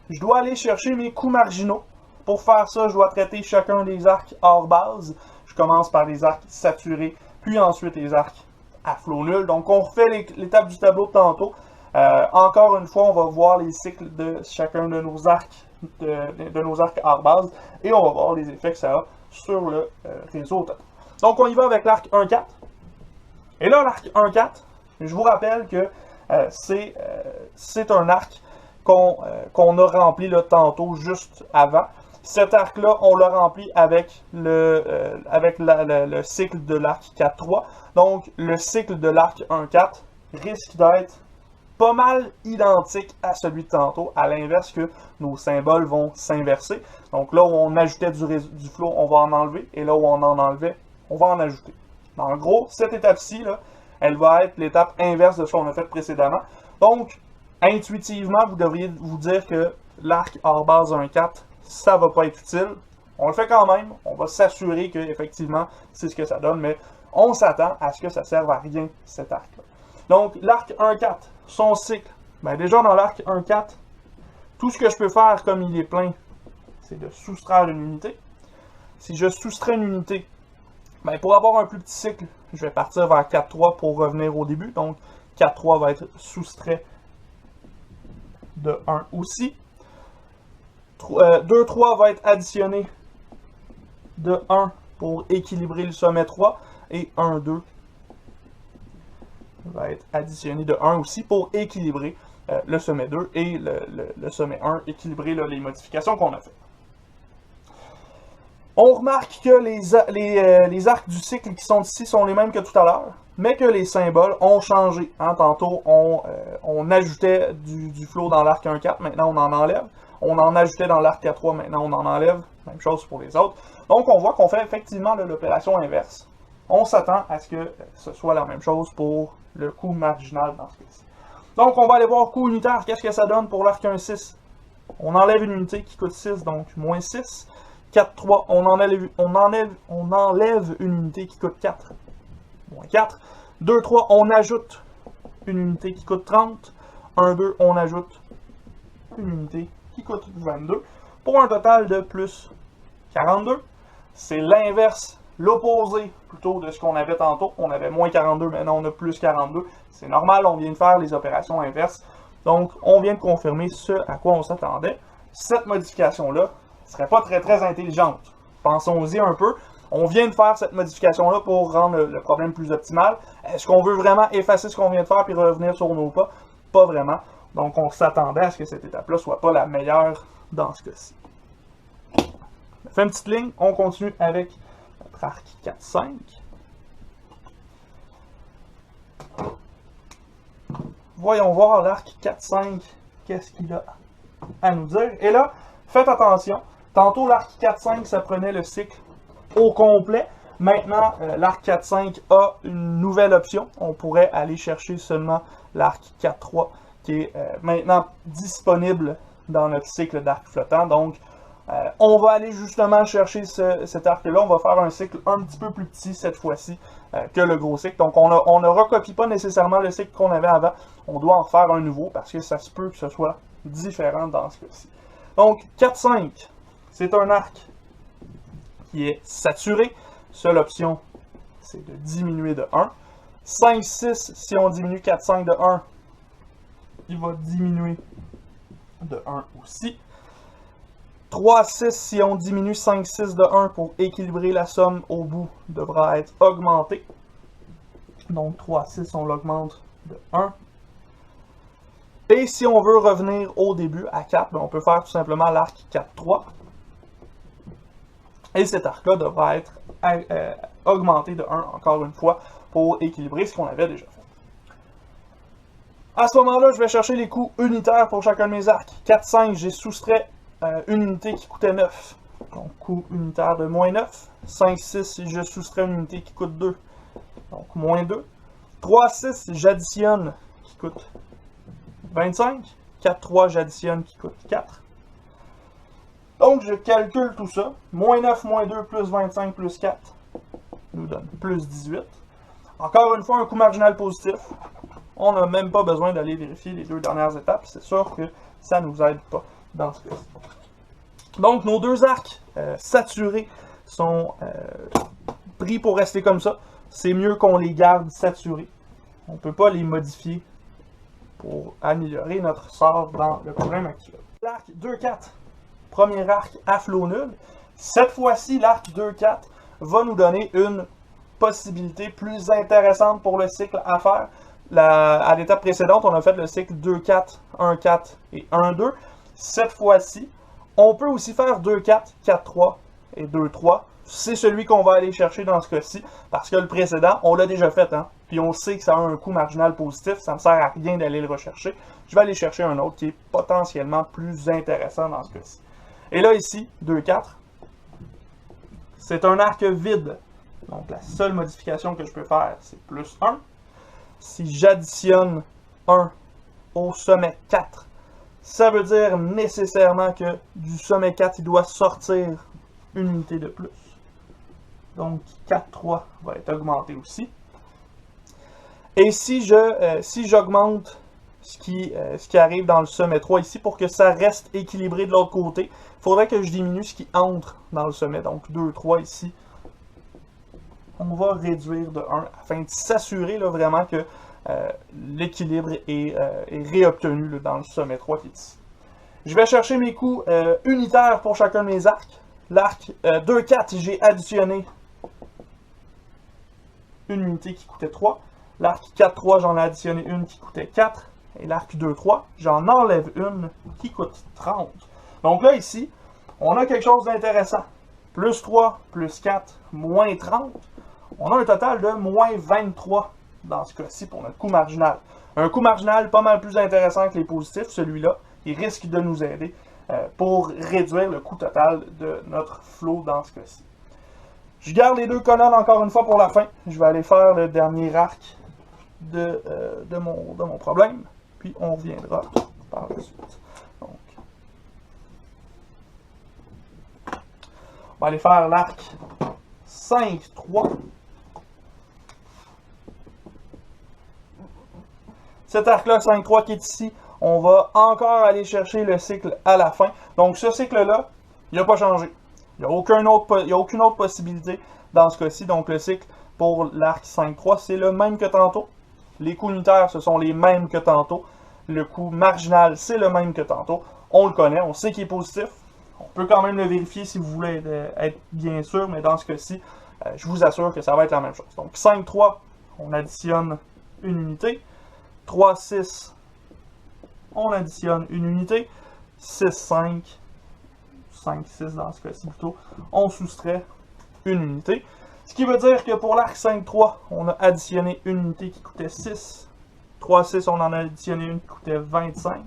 je dois aller chercher mes coûts marginaux. Pour faire ça, je dois traiter chacun des arcs hors base. Je commence par les arcs saturés, puis ensuite les arcs à flot nul. Donc, on refait l'étape du tableau de tantôt. Encore une fois, on va voir les cycles de chacun de nos arcs, de nos arcs hors base, et on va voir les effets que ça a sur le réseau total. Donc, on y va avec l'arc 1-4. Et là, l'arc 1-4, je vous rappelle que c'est un arc qu'on a rempli là, tantôt, juste avant. Cet arc-là, on le remplit avec le cycle de l'arc 4-3. Donc, le cycle de l'arc 1-4 risque d'être pas mal identique à celui de tantôt, à l'inverse que nos symboles vont s'inverser. Donc là où on ajoutait du flow, on va en enlever, et là où on en enlevait, on va en ajouter. En gros, cette étape-ci, elle va être l'étape inverse de ce qu'on a fait précédemment. Donc, intuitivement, vous devriez vous dire que l'arc hors base 1-4, ça va pas être utile. On le fait quand même, on va s'assurer qu'effectivement, c'est ce que ça donne, mais on s'attend à ce que ça serve à rien, cet arc-là. Donc, l'arc 1-4, son cycle, ben déjà dans l'arc 1-4, tout ce que je peux faire comme il est plein, c'est de soustraire une unité. Si je soustrais une unité, ben pour avoir un plus petit cycle, je vais partir vers 4-3 pour revenir au début. Donc, 4-3 va être soustrait de 1 aussi. 2-3 va être additionné de 1 pour équilibrer le sommet 3. Et 1-2 va être additionné de 1 aussi pour équilibrer le sommet 2 et le sommet 1, équilibrer les modifications qu'on a faites. On remarque que les arcs du cycle qui sont ici sont les mêmes que tout à l'heure, mais que les symboles ont changé. Hein, tantôt, on ajoutait du flow dans l'arc 1-4, maintenant on en enlève. On en ajoutait dans l'arc 4-3, maintenant on en enlève. Même chose pour les autres. Donc on voit qu'on fait effectivement l'opération inverse. On s'attend à ce que ce soit la même chose pour le coût marginal dans ce cas-ci. Donc on va aller voir coût unitaire, qu'est-ce que ça donne pour l'arc 1-6. On enlève une unité qui coûte 6, donc moins 6. 4-3, on enlève une unité qui coûte 4, moins 4. 2-3, on ajoute une unité qui coûte 30. 1-2, on ajoute une unité qui coûte 22, pour un total de plus 42. C'est l'inverse, l'opposé plutôt de ce qu'on avait tantôt. On avait moins 42, maintenant on a plus 42. C'est normal, on vient de faire les opérations inverses. Donc, on vient de confirmer ce à quoi on s'attendait. Cette modification-là ne serait pas très intelligente. Pensons-y un peu. On vient de faire cette modification-là pour rendre le problème plus optimal. Est-ce qu'on veut vraiment effacer ce qu'on vient de faire et revenir sur nos pas? Pas vraiment. Donc, on s'attendait à ce que cette étape-là ne soit pas la meilleure dans ce cas-ci. On fait une petite ligne. On continue avec notre arc 4-5. Voyons voir l'arc 4-5. Qu'est-ce qu'il a à nous dire? Et là, faites attention. Tantôt, l'arc 4-5, ça prenait le cycle au complet. Maintenant, l'arc 4-5 a une nouvelle option. On pourrait aller chercher seulement l'arc 4-3 qui est maintenant disponible dans notre cycle d'arc flottant. Donc, on va aller justement chercher cet arc-là. On va faire un cycle un petit peu plus petit cette fois-ci que le gros cycle. Donc, on ne recopie pas nécessairement le cycle qu'on avait avant. On doit en faire un nouveau parce que ça se peut que ce soit différent dans ce cas-ci. Donc, 4-5, c'est un arc qui est saturé. Seule option, c'est de diminuer de 1. 5-6, si on diminue 4-5 de 1, il va diminuer de 1 aussi. 3-6, si on diminue 5-6 de 1 pour équilibrer la somme au bout, devra être augmenté. Donc 3-6, on l'augmente de 1. Et si on veut revenir au début à 4, ben on peut faire tout simplement l'arc 4-3. Et cet arc-là devra être augmenté de 1 encore une fois pour équilibrer ce qu'on avait déjà fait. À ce moment-là, je vais chercher les coûts unitaires pour chacun de mes arcs. 4-5, j'ai soustrait une unité qui coûtait 9. Donc, coût unitaire de moins 9. 5-6, je soustrais une unité qui coûte 2. Donc, moins 2. 3-6, j'additionne qui coûte 25. 4-3, j'additionne qui coûte 4. Donc, je calcule tout ça. Moins 9, moins 2, plus 25, plus 4 nous donne plus 18. Encore une fois, un coût marginal positif. On n'a même pas besoin d'aller vérifier les deux dernières étapes. C'est sûr que ça ne nous aide pas dans ce cas-ci. Donc, nos deux arcs saturés sont pris pour rester comme ça. C'est mieux qu'on les garde saturés. On ne peut pas les modifier pour améliorer notre sort dans le problème actuel. L'arc 2-4, premier arc à flot nul. Cette fois-ci, l'arc 2-4 va nous donner une possibilité plus intéressante pour le cycle à faire. À l'étape précédente, on a fait le cycle 2-4, 1-4 et 1-2. Cette fois-ci, On peut aussi faire 2-4, 4-3 et 2-3. C'est celui qu'on va aller chercher dans ce cas-ci, parce que le précédent, on l'a déjà fait, hein? Puis on sait que ça a un coût marginal positif, ça ne me sert à rien d'aller le rechercher. Je vais aller chercher un autre qui est potentiellement plus intéressant dans ce cas-ci. Et là, ici, 2-4, c'est un arc vide. Donc la seule modification que je peux faire, c'est plus 1. Si j'additionne 1 au sommet 4, ça veut dire nécessairement que du sommet 4, il doit sortir une unité de plus. Donc 4-3 va être augmenté aussi. Et si j'augmente ce qui arrive dans le sommet 3 ici, pour que ça reste équilibré de l'autre côté, il faudrait que je diminue ce qui entre dans le sommet. Donc 2-3 ici. On va réduire de 1 afin de s'assurer vraiment que l'équilibre est réobtenu là, dans le sommet 3 qui est ici. Je vais chercher mes coûts unitaires pour chacun de mes arcs. L'arc 2-4, j'ai additionné une unité qui coûtait 3. L'arc 4-3, j'en ai additionné une qui coûtait 4. Et l'arc 2-3, j'en enlève une qui coûte 30. Donc là, ici, on a quelque chose d'intéressant. Plus 3, plus 4, moins 30. On a un total de moins 23 dans ce cas-ci pour notre coût marginal. Un coût marginal pas mal plus intéressant que les positifs, celui-là. Il risque de nous aider pour réduire le coût total de notre flow dans ce cas-ci. Je garde les deux colonnes encore une fois pour la fin. Je vais aller faire le dernier arc de mon problème. Puis on reviendra par la suite. Donc, on va aller faire l'arc 5-3. Cet arc-là, 5-3 qui est ici, on va encore aller chercher le cycle à la fin. Donc ce cycle-là, il n'a pas changé. Il n'y a aucune autre possibilité dans ce cas-ci. Donc le cycle pour l'arc 5-3, c'est le même que tantôt. Les coûts unitaires, ce sont les mêmes que tantôt. Le coût marginal, c'est le même que tantôt. On le connaît, on sait qu'il est positif. On peut quand même le vérifier si vous voulez être bien sûr, mais dans ce cas-ci, je vous assure que ça va être la même chose. Donc 5-3, on additionne une unité. 3-6, on additionne une unité. 6-5, 5-6 dans ce cas-ci plutôt, on soustrait une unité. Ce qui veut dire que pour l'arc 5-3, on a additionné une unité qui coûtait 6. 3-6, on en a additionné une qui coûtait 25.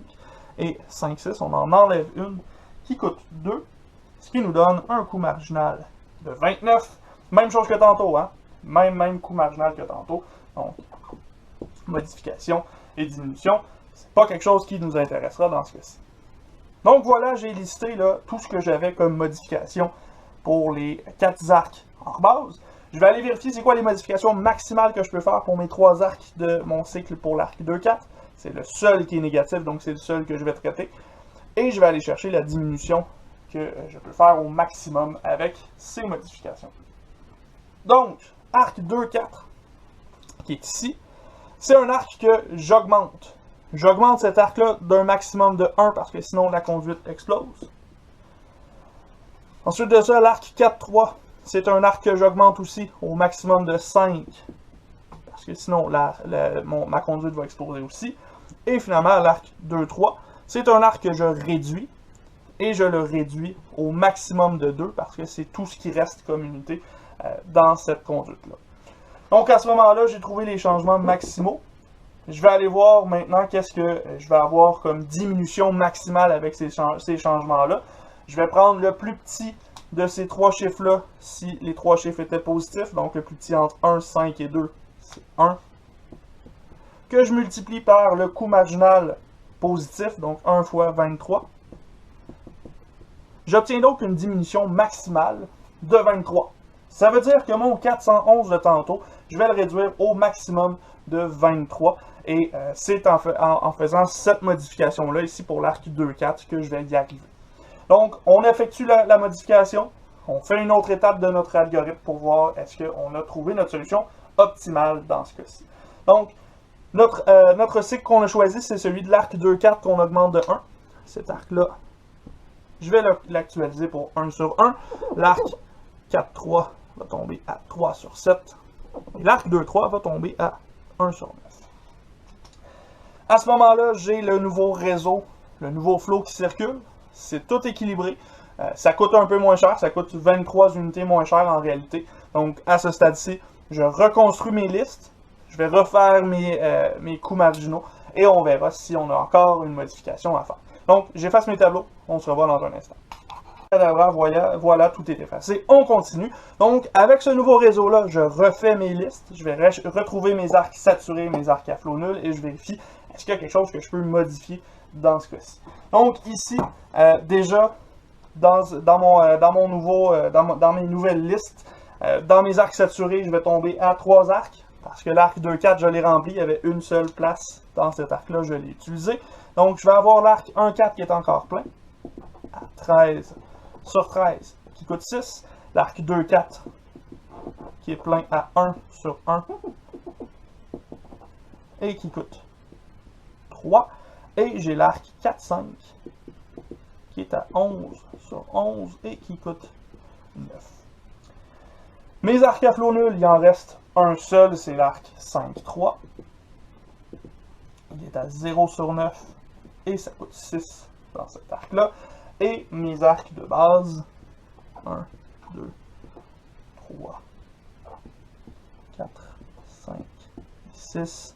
Et 5-6, on en enlève une qui coûte 2. Ce qui nous donne un coût marginal de 29. Même chose que tantôt, hein? Même coût marginal que tantôt. Donc, modification et diminution, c'est pas quelque chose qui nous intéressera dans ce cas-ci. Donc voilà, j'ai listé là, tout ce que j'avais comme modification pour les 4 arcs hors base. Je vais aller vérifier c'est quoi les modifications maximales que je peux faire pour mes 3 arcs de mon cycle pour l'arc 2-4. C'est le seul qui est négatif, donc c'est le seul que je vais traiter. Et je vais aller chercher la diminution que je peux faire au maximum avec ces modifications. Donc, arc 2-4, qui est ici, c'est un arc que j'augmente. J'augmente cet arc-là d'un maximum de 1 parce que sinon la conduite explose. Ensuite de ça, l'arc 4-3, c'est un arc que j'augmente aussi au maximum de 5 parce que sinon ma conduite va exploser aussi. Et finalement, l'arc 2-3, c'est un arc que je réduis et je le réduis au maximum de 2 parce que c'est tout ce qui reste comme unité dans cette conduite-là. Donc à ce moment-là, j'ai trouvé les changements maximaux. Je vais aller voir maintenant qu'est-ce que je vais avoir comme diminution maximale avec ces changements-là. Je vais prendre le plus petit de ces 3 chiffres-là si les 3 chiffres étaient positifs. Donc le plus petit entre 1, 5 et 2, c'est 1. Que je multiplie par le coût marginal positif, donc 1 fois 23. J'obtiens donc une diminution maximale de 23. Ça veut dire que mon 411 de tantôt, je vais le réduire au maximum de 23. Et c'est en faisant cette modification-là, ici pour l'arc 2-4, que je vais y arriver. Donc, on effectue la modification. On fait une autre étape de notre algorithme pour voir est-ce qu'on a trouvé notre solution optimale dans ce cas-ci. Donc, notre cycle qu'on a choisi, c'est celui de l'arc 2-4 qu'on augmente de 1. Cet arc-là, je vais l'actualiser pour 1 sur 1. L'arc 4-3 va tomber à 3 sur 7. Et l'arc 2-3 va tomber à 1 sur 9. À ce moment-là, j'ai le nouveau réseau, le nouveau flow qui circule. c'est tout équilibré. Ça coûte un peu moins cher, ça coûte 23 unités moins cher en réalité. Donc à ce stade-ci, je reconstruis mes listes, je vais refaire mes coûts marginaux et on verra si on a encore une modification à faire. Donc j'efface mes tableaux, on se revoit dans un instant. Voilà, tout est effacé. On continue. Donc, avec ce nouveau réseau-là, je refais mes listes. Je vais retrouver mes arcs saturés, mes arcs à flot nul, et je vérifie est-ce qu'il y a quelque chose que je peux modifier dans ce cas-ci. Donc, ici, déjà, dans mes nouvelles listes, dans mes arcs saturés, je vais tomber à 3 arcs, parce que l'arc 2-4, je l'ai rempli. Il y avait une seule place dans cet arc-là, je l'ai utilisé. Donc, je vais avoir l'arc 1-4 qui est encore plein, à 13 sur 13, qui coûte 6. L'arc 2-4, qui est plein à 1 sur 1, et qui coûte 3. Et j'ai l'arc 4-5, qui est à 11 sur 11, et qui coûte 9. Mes arcs à flot nul, il en reste un seul, c'est l'arc 5-3. Il est à 0 sur 9, et ça coûte 6 dans cet arc-là. Et mes arcs de base, 1, 2, 3, 4, 5, 6.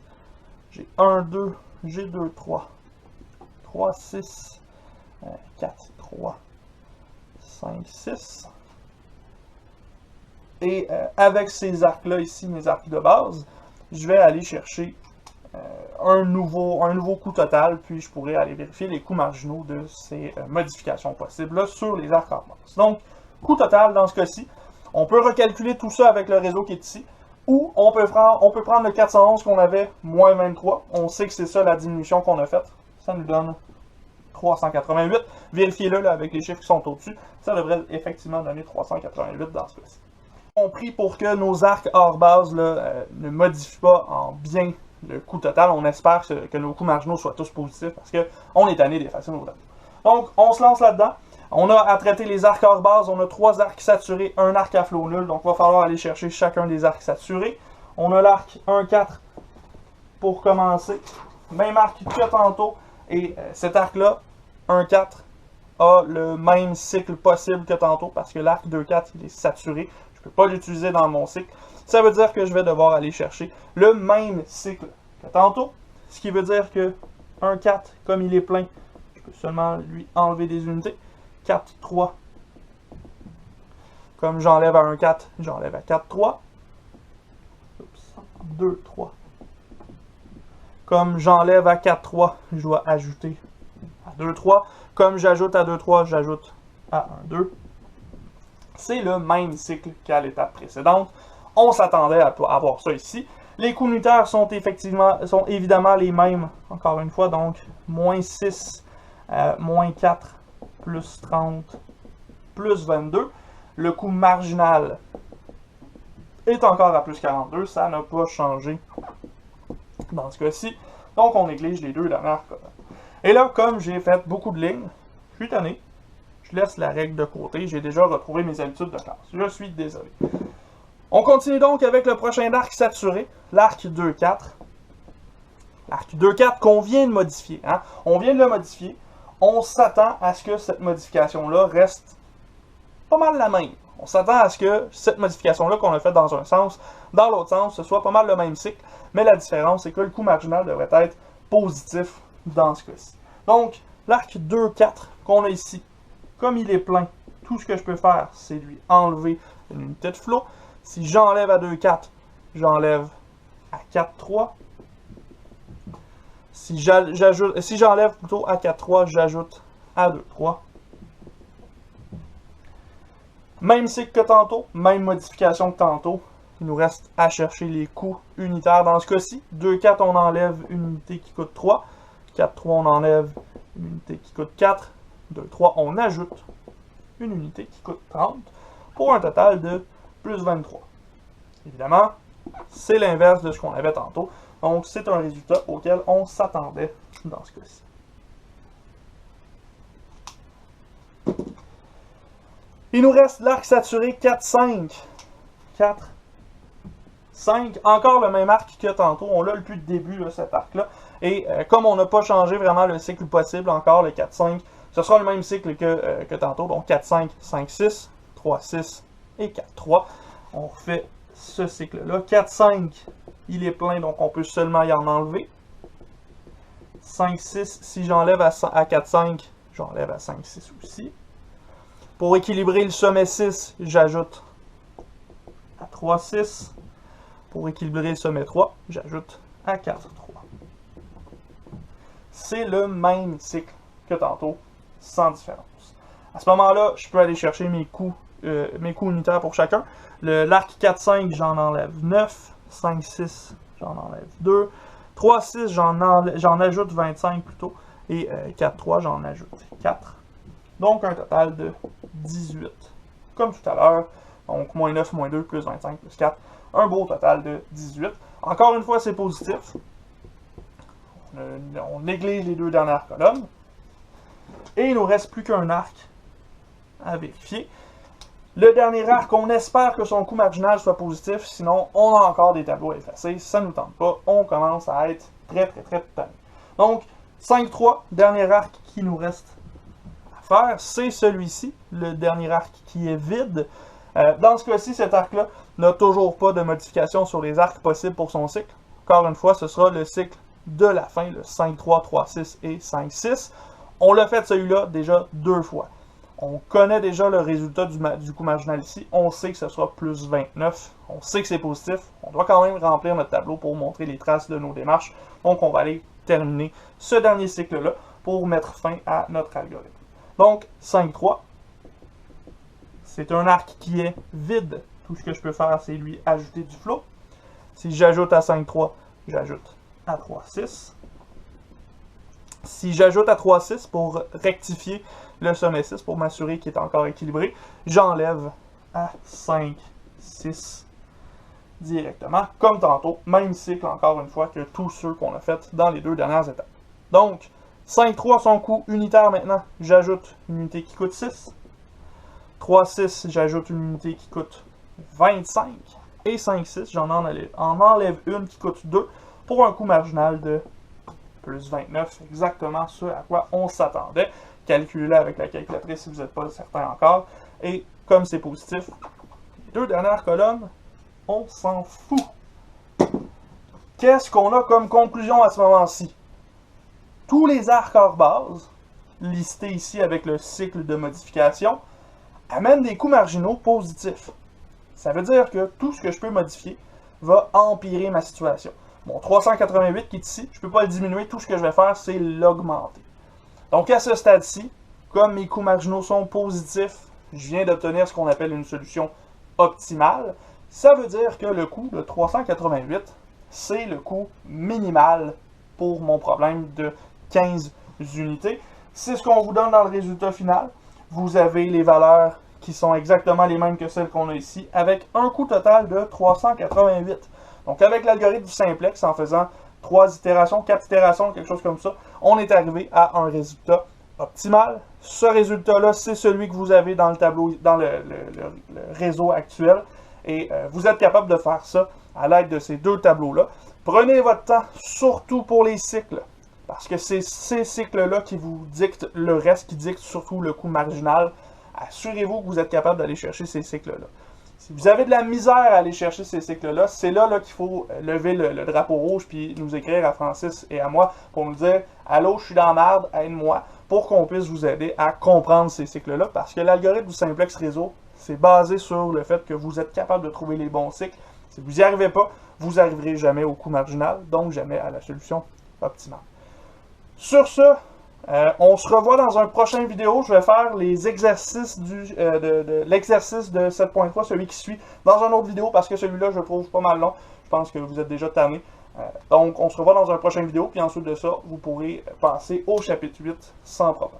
J'ai 1, 2, j'ai 2, 3, 3, 6, 4, 3, 5, 6. Et avec ces arcs-là ici, mes arcs de base, je vais aller chercher un nouveau coût total, puis je pourrais aller vérifier les coûts marginaux de ces modifications possibles là, sur les arcs en base. Donc, coût total dans ce cas-ci, on peut recalculer tout ça avec le réseau qui est ici, ou on peut prendre le 411 qu'on avait, moins 23, on sait que c'est ça la diminution qu'on a faite, ça nous donne 388, vérifiez-le là, avec les chiffres qui sont au-dessus, ça devrait effectivement donner 388 dans ce cas-ci. Compris pour que nos arcs hors base là, ne modifient pas en bien le coût total. On espère que nos coûts marginaux soient tous positifs parce qu'on est tanné d'effacer nos tableaux. Donc, on se lance là-dedans. On a à traiter les arcs hors base. On a 3 arcs saturés, un arc à flot nul. Donc, il va falloir aller chercher chacun des arcs saturés. On a l'arc 1-4 pour commencer. Même arc que tantôt. Et cet arc-là, 1-4, a le même cycle possible que tantôt parce que l'arc 2-4, il est saturé. Je ne peux pas l'utiliser dans mon cycle. Ça veut dire que je vais devoir aller chercher le même cycle que tantôt. Ce qui veut dire que 1-4, comme il est plein, je peux seulement lui enlever des unités. 4-3. Comme j'enlève à 1-4, j'enlève à 4-3. 2-3. Comme j'enlève à 4-3, je dois ajouter à 2-3. Comme j'ajoute à 2-3, j'ajoute à 1-2. C'est le même cycle qu'à l'étape précédente. On s'attendait à avoir ça ici. Les coûts unitaires sont évidemment les mêmes, encore une fois, donc moins 6, moins 4, plus 30, plus 22. Le coût marginal est encore à plus 42, ça n'a pas changé dans ce cas-ci. Donc on néglige les deux dernières colonnes. Et là, comme j'ai fait beaucoup de lignes, je suis tanné. Je laisse la règle de côté, j'ai déjà retrouvé mes habitudes de classe. Je suis désolé. On continue donc avec le prochain arc saturé, l'arc 2-4. L'arc 2-4 qu'on vient de modifier. Hein? On vient de le modifier. On s'attend à ce que cette modification-là reste pas mal la même. On s'attend à ce que cette modification-là qu'on a faite dans un sens, dans l'autre sens, ce soit pas mal le même cycle. Mais la différence, c'est que le coût marginal devrait être positif dans ce cas-ci. Donc, l'arc 2-4 qu'on a ici, comme il est plein, tout ce que je peux faire, c'est lui enlever une unité de flot. Si j'enlève à 2-4, j'enlève à 4-3. Si j'enlève plutôt à 4-3, j'ajoute à 2-3. Même cycle que tantôt, même modification que tantôt. Il nous reste à chercher les coûts unitaires dans ce cas-ci. 2-4, on enlève une unité qui coûte 3. 4-3, on enlève une unité qui coûte 4. 2-3, on ajoute une unité qui coûte 30. Pour un total de plus 23. Évidemment, c'est l'inverse de ce qu'on avait tantôt. Donc, c'est un résultat auquel on s'attendait dans ce cas-ci. Il nous reste l'arc saturé 4-5. 4, 5. Encore le même arc que tantôt. On l'a depuis le début, là, cet arc-là. Et comme on n'a pas changé vraiment le cycle possible, encore le 4-5 Ce sera le même cycle que tantôt, donc 4, 5, 5, 6, 3, 6 et 4, 3. On refait ce cycle-là. 4, 5, il est plein, donc on peut seulement y en enlever. 5, 6, si j'enlève à 4, 5, j'enlève à 5, 6 aussi. Pour équilibrer le sommet 6, j'ajoute à 3, 6. Pour équilibrer le sommet 3, j'ajoute à 4, 3. C'est le même cycle que tantôt, sans différence. À ce moment-là, je peux aller chercher mes coups unitaires pour chacun. L'arc 4, 5, j'en enlève 9. 5, 6, j'en enlève 2. 3, 6, j'en ajoute 25 plutôt. Et 4, 3, j'en ajoute 4. Donc un total de 18. Comme tout à l'heure. Donc moins 9, moins 2, plus 25, plus 4. Un beau total de 18. Encore une fois, c'est positif. On néglige les deux dernières colonnes. Et il ne nous reste plus qu'un arc à vérifier. Le dernier arc, on espère que son coût marginal soit positif, sinon on a encore des tableaux à effacer, ça ne nous tente pas, on commence à être très tanné. Donc, 5-3, dernier arc qui nous reste à faire, c'est celui-ci, le dernier arc qui est vide. Dans ce cas-ci, cet arc-là n'a toujours pas de modification sur les arcs possibles pour son cycle. Encore une fois, ce sera le cycle de la fin, le 5-3, 3-6 et 5-6. On l'a fait celui-là déjà 2 fois. On connaît déjà le résultat du coût marginal ici. On sait que ce sera plus 29. On sait que c'est positif. On doit quand même remplir notre tableau pour montrer les traces de nos démarches. Donc, on va aller terminer ce dernier cycle-là pour mettre fin à notre algorithme. Donc, 5-3. C'est un arc qui est vide. Tout ce que je peux faire, c'est lui ajouter du flow. Si j'ajoute à 5-3, j'ajoute à 3-6. Si j'ajoute à 3-6 pour rectifier le sommet 6, pour m'assurer qu'il est encore équilibré, j'enlève à 5-6 directement, comme tantôt. Même cycle, encore une fois, que tous ceux qu'on a fait dans les deux dernières étapes. Donc, 5-3, son coût unitaire maintenant, j'ajoute une unité qui coûte 6. 3-6, j'ajoute une unité qui coûte 25. Et 5-6, j'en enlève une qui coûte 2 pour un coût marginal de plus 29, exactement ce à quoi on s'attendait. Calculez-le avec la calculatrice si vous n'êtes pas certain encore. Et comme c'est positif, les deux dernières colonnes, on s'en fout. Qu'est-ce qu'on a comme conclusion à ce moment-ci? Tous les arcs hors base, listés ici avec le cycle de modification, amènent des coûts marginaux positifs. Ça veut dire que tout ce que je peux modifier va empirer ma situation. Mon 388 qui est ici, je ne peux pas le diminuer, tout ce que je vais faire, c'est l'augmenter. Donc à ce stade-ci, comme mes coûts marginaux sont positifs, je viens d'obtenir ce qu'on appelle une solution optimale. Ça veut dire que le coût de 388, c'est le coût minimal pour mon problème de 15 unités. C'est ce qu'on vous donne dans le résultat final. Vous avez les valeurs qui sont exactement les mêmes que celles qu'on a ici, avec un coût total de 388. Donc avec l'algorithme du simplex, en faisant 3 itérations, 4 itérations, quelque chose comme ça, on est arrivé à un résultat optimal. Ce résultat-là, c'est celui que vous avez dans le tableau, dans le réseau actuel. Et vous êtes capable de faire ça à l'aide de ces deux tableaux-là. Prenez votre temps, surtout pour les cycles, parce que c'est ces cycles-là qui vous dictent le reste, qui dictent surtout le coût marginal. Assurez-vous que vous êtes capable d'aller chercher ces cycles-là. Si vous avez de la misère à aller chercher ces cycles-là, c'est là qu'il faut lever le drapeau rouge puis nous écrire à Francis et à moi pour nous dire « Allô, je suis dans la merde, aide-moi » pour qu'on puisse vous aider à comprendre ces cycles-là parce que l'algorithme du simplex réseau, c'est basé sur le fait que vous êtes capable de trouver les bons cycles. Si vous n'y arrivez pas, vous n'arriverez jamais au coût marginal, donc jamais à la solution optimale. Sur ce, on se revoit dans un prochain vidéo. Je vais faire les exercices l'exercice de 7.3, celui qui suit, dans une autre vidéo parce que celui-là, je le trouve pas mal long. Je pense que vous êtes déjà tanné. Donc, on se revoit dans un prochain vidéo, puis ensuite de ça, vous pourrez passer au chapitre 8 sans problème.